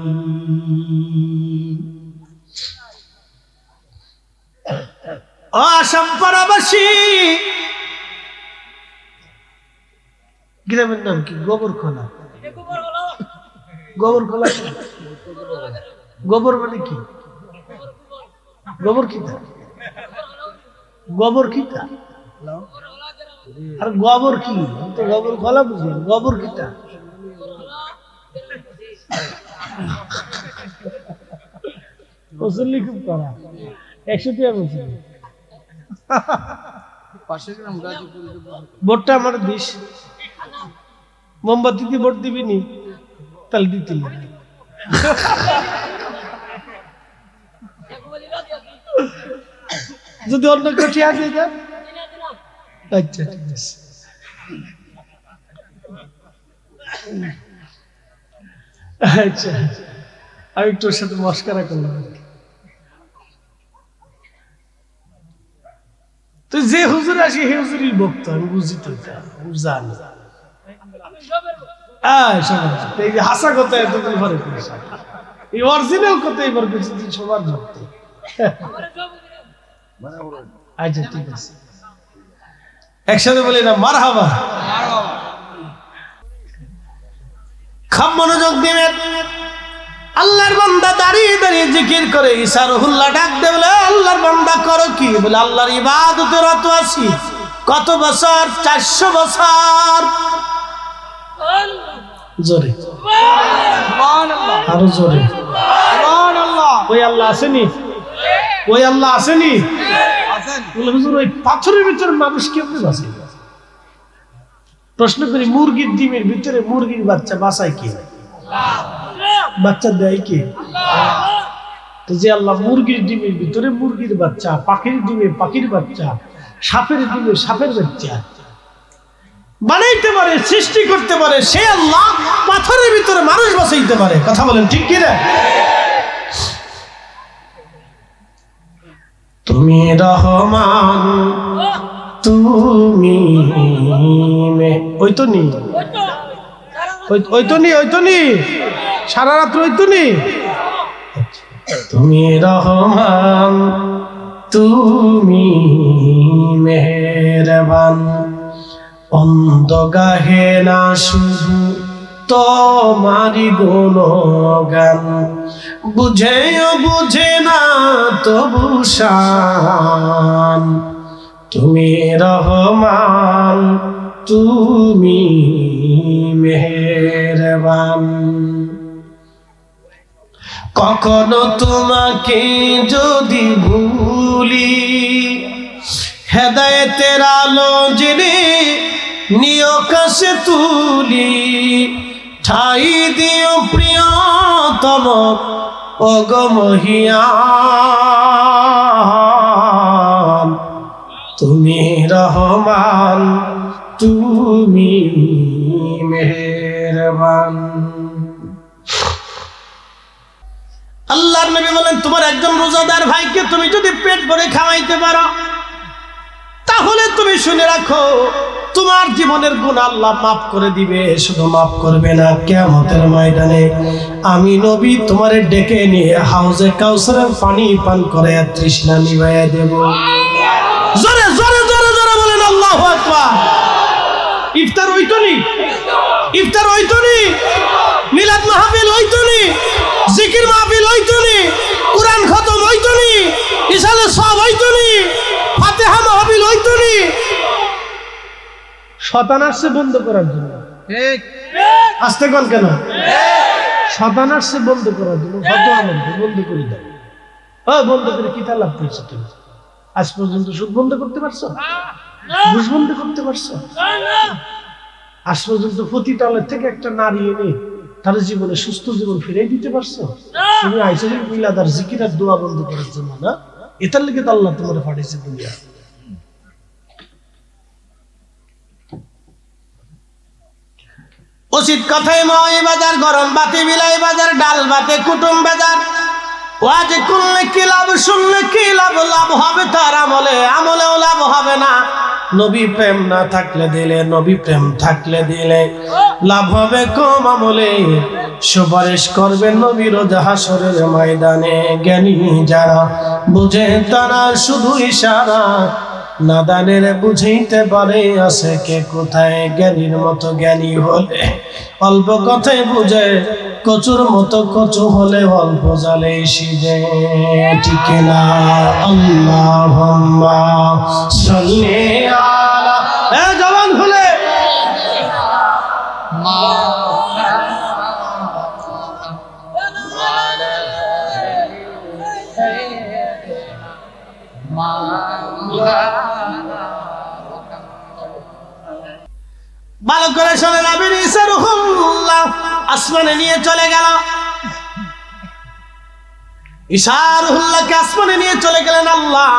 Speaker 1: আসাম পাড়াবাসী, গ্রামের নাম কি? গোবরখোলা। গোবরখোলা, গোবর মানে কি? গোবর কিতা? গোবর কিতা? আর গোবর কি? তো গোবর খোলা বুঝি, গোবর কিতা? মুসল্লি খুব করা 100 টাকা বলছিল। ভোটটা আমার দিস, মোমবাতি দিয়ে ভোট দিবি নি? তাহলে দিতে যদি অন্য কেউ ঠিক আছে। আচ্ছা ঠিক আছে। আচ্ছা আমি একটু ওর সাথে মস্করা করলাম। তো যে হুজুর আসি হে হুজুরই ভক্ত, আমি বুঝি তো, আমি জানি। এই যে হাসা কথা এতদিন পরে করেছে, এই অরিজিনাল কথা এবার করেছে সবার ভক্ত। আচ্ছা ঠিক আছে, একসাথে বলি না মারহাবা। খাম মনোযোগ দিবেন। আল্লাহর বান্দা দাঁড়িয়ে দাঁড়িয়ে জিকির করে, ঈসা রুহুল্লাহ ডাক দে বলে আল্লাহর বান্দা করো কি? বলে আল্লাহর ইবাদতে রত আছি। কত বছর? 400 বছর। জোরে আরো জোরে। ওই আল্লাহ আসেনি? ওই আল্লাহ আসেনি? বলে হুজুর ওই পাথরের ভিতরে মানুষ কেমনে বাঁচে? প্রশ্ন করি, মুরগির ডিমের ভিতরে মুরগির বাচ্চা বাঁচায় কি? বাচ্চা দেয় কি? তো যে আল্লাহ মুরগির ডিমের ভিতরে মুরগির বাচ্চা, পাখির ডিমে পাখির বাচ্চা, সাপের ডিমে সাপের বাচ্চা বানাইতে পারে, সৃষ্টি করতে পারে, সে আল্লাহ পাথরের ভিতরে মানুষ বাঁচাইতে পারে। কথা বলেন ঠিক কি না? তুমি রহমান, তুমি ওই তো নি, ওই তো নি, ওই তো নি, সারা রাত্র ওই তো নি। তুমি রহমান, তুমি মেহেরবান, অন্ধ গাহে না শুধু তোমারি গুণগান, বুঝেও বুঝে না তবু শান। তুমি রহমান, তুমি মেহেরবান। কখনো তোমাকে যদি ভুলি, হেদায়েতের আলো জেনে নিয় কাছে তুলি, ঠাই দিও প্রিয়তম ওগো মহিয়ান, তুমি রহমান তুমি মেহেরবান। আল্লাহর নবী বলেন, তোমার একজন রোজাদার ভাইকে তুমি যদি পেট ভরে খাওয়াইতে পারো, তাহলে তুমি শুনে রাখো তোমার জীবনের গুনাহ আল্লাহ মাফ করে দিবে। শুধু মাফ করবে না, কিয়ামতের ময়দানে আমি নবী তোমারে ডেকে নিয়ে হাউজে কাউসারের পানি পান করে তৃষ্ণা নিভাইয়া দেব। জোরে জোরে জোরে জোরে বলেন আল্লাহু আকবার। ইফতার হইতো নি, ইফতার হইতো নি, মিলাদ মাহফিল হইতো নি, জিকির মাহফিল হইতো নি, কুরআন খতম হইতো নি, ইসালে সব হইতো নি, ফাতিহা মাহফিল হইতো নি। শয়তান আসছে বন্ধ করার জন্য। ঠিক, আস্তে কোন কেন? শয়তান আসছে বন্ধ করার জন্য। ফাতিহা মাহফিল বন্ধ করে দাও। বন্ধ করে কি তা লাভ পেয়েছো তুমি? আজ পর্যন্ত সুদ বন্ধ করতে পারছো? ঘুষ বন্ধ করতে পারছো? আজ পর্যন্ত প্রতিটালের থেকে একটা নারী এনে তার জীবনে সুস্থ জীবন ফিরে দিতে পারছো? তুমি আইসো মিলাদ আর জিকির আর দোয়া বন্ধ করার জন্য না? এটার লেগে তো আল্লাহ তোমার পাঠিয়েছে দুনিয়া। উচিত কথাই ময় বাজার, গরম বাতি বিলাই বাজার, ডাল বাতে কুটুম বাজার। ওয়াজ করলে কি লাভ, শুনলে কি লাভ? লাভ হবে তার আমলে, আমলেও লাভ হবে না। নবী প্রেম না থাকলে দিলে, নবী প্রেম থাকলে দিলে লাভ হবে কম আমলে। সুপারিশ করবে নবী রোজ হাসরের ময়দানে। জ্ঞানী যারা বুঝে তারা শুধু ইশারা, নাদানের বুঝাইতে পারে আছে কে কোথায়। জ্ঞানীর মতো জ্ঞানী হলে অল্প কথায় বুঝে, কচুর মতো কচু হলে অল্প জালে সিজে। ঠিক না? আল্লাহুম্মা সাল্লি আলা, জবান খুলে ভালো করে শোনেন। আমির ঈসা রুহুল্লাহ আসমানে নিয়ে চলে গেল। ঈসা রুহুল্লাহকে আসমানে নিয়ে চলে গেলেন আল্লাহ।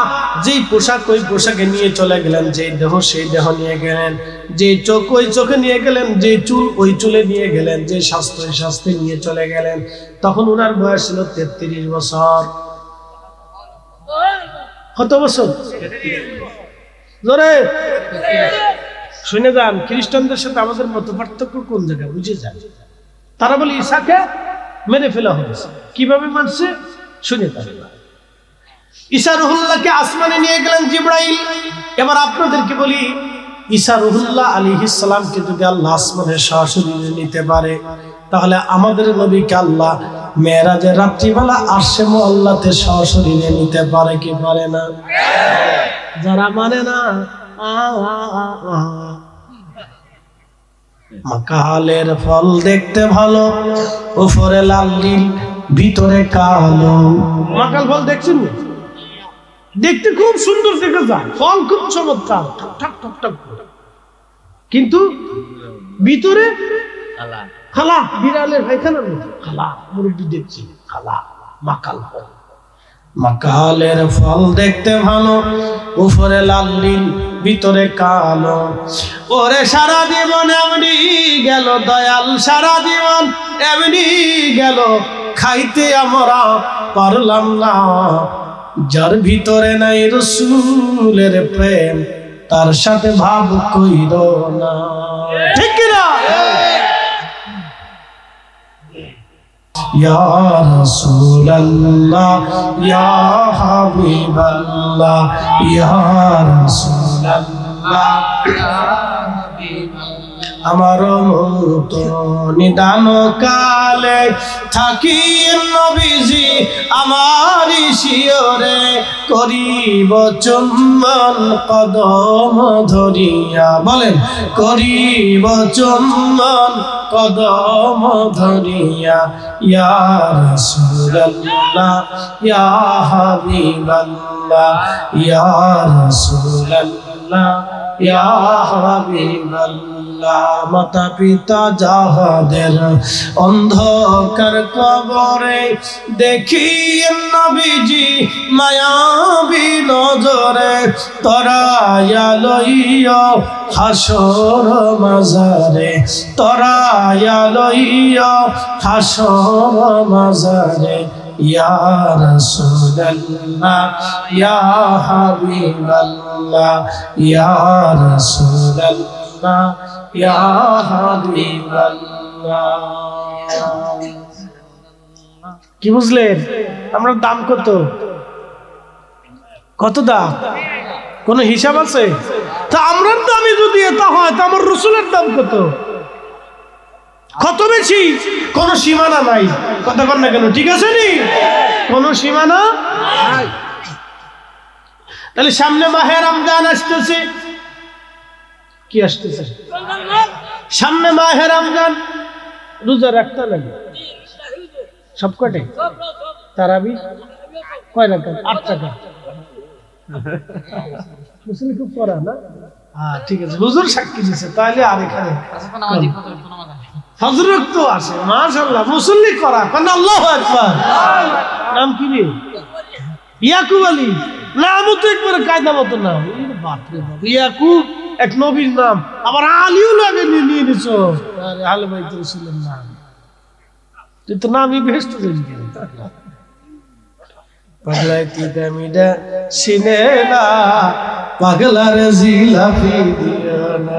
Speaker 1: যেই পোশাক ওই পোশাকে নিয়ে চলে গেলেন, যেই দেহ সেই দেহ নিয়ে গেলেন, যে চোখ ওই চোখে নিয়ে গেলেন, যে চুল ওই চুলে নিয়ে গেলেন, যে স্বাস্থ্য ওই স্বাস্থ্যে নিয়ে চলে গেলেন। তখন উনার বয়স ছিল 33 বছর। কত বছর? জোরে শুনে যান। খ্রিস্টানদের সাথে আমাদের মত পার্থক্য কোন জায়গায় বুঝে যান। তারা বলে ঈসাকে মেরে ফেলা হয়েছে। কিভাবে মানছে শুনে যান। ঈসা রুহুল্লাহকে আসমানে নিয়ে গেলেন জিবরাইল। এবার আপনাদেরকে বলি, ঈসা রুহুল্লাহ আলাইহিস সালামকে যদি আল্লাহ আসমানে সরাসরি নিতে পারে, তাহলে আমাদের নবীকে আল্লাহ মেরাজের রাত্রিবেলা আরশে মুআল্লাতে সরাসরি নিতে পারে কি পারে না? যারা মানে না, মাকালের ফল দেখতে ভালো, উপরে লাল নীল ভিতরে কালো। মাকাল ফল দেখছেন? দেখতে খুব সুন্দর দেখা যায়, ফল খুব চমৎকার, ঠক ঠক ঠক, কিন্তু ভিতরে খালা, বিড়ালের পায়খানার মতো খালা। মুরব্বি দেখছি খালা। মাকাল ফল, মাকালের ফল দেখতে ভালো, উপরে লাল নীল ভিতরে কালো। ওরে সারা জীবন এমনি গেল দয়াল, সারা জীবন এমনি গেল, খাইতে আমরা পারলাম না। যার ভিতরে নাই রাসূলের প্রেম, তার সাথে ভাব কইর না। ঠিক না? ইয়া রাসূলুল্লাহ, ইয়া হাবিবাল্লাহ, ইয়া রাসূলুল্লাহ, ইয়া হাবিবাল্লাহ। আমার মত নিদান কালে থাকি নবীজি আমার শিয়রে করিব চুম্বন কদম ধরিয়া বলেন করিব চুম্বন কদম ধরিয়া ইয়া রাসূলুল্লাহ ইয়া হাবিবাল্লাহ ইয়া রাসূলুল্লাহ ইয়া হাবিবাল্লাহ মাতা পিতা যাহাদের অন্ধকার কবরে দেখি নবীজি মায়াবী নজরে তরায়া লইয়া হাসর মাজারে তরায়া লইয়া হাসর মাজারে ইয়া রাসূলুল্লাহ ইয়া হাবিবাল্লাহ ইয়া রাসূলুল্লাহ ইয়া হাবিবাল্লাহ। কি বুঝলেন আমরা দাম কত কত দাম কোন হিসাব আছে? তা আমরার দামই যদি এটা হয় তা আমার রাসূলের দাম কত কত বেশি? কোন সীমানা নাই। কথা বল না কেন? ঠিক আছে নি? কোন সীমানা নাই। তাহলে সামনে মাহে রমজান আসতেছে। কি আসতেছে? সামনে মাহে রমজান। রোজা রাখতে লাগে সব কটে তারাবি কয় রাকাত? 8 টাকা। মুসলিম খুব পড়া না? হ্যাঁ ঠিক আছে, হুজুর সাক্ষী দিছে। তাহলে আর এখানে হযরত তো আছে মাশাআল্লাহ মুসল্লি করা কোন আল্লাহু আকবার। নাম কি রে? ইয়াকুব আলী। নাম তো একবারে কায়দা মতো নাম। বাপ রে বাপ, ইয়াকুব এক নবীর নাম, আবার আলীও লাগে নিয়ে নিছো। আরে আলে ভাই তো রাসূলের নাম, তুই তো নামই বেহেশতে যাবি। পাগলাই কি দামিডা সিনে না পাগলার জিলাপি দিও না।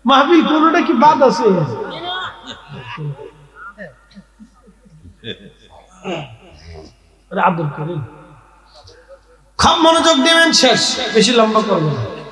Speaker 1: মাহফিল কোনটা কি বাদ আছে? আদর করেন, খুব মনোযোগ দেবেন। শেষ, বেশি লম্বা করবেন না।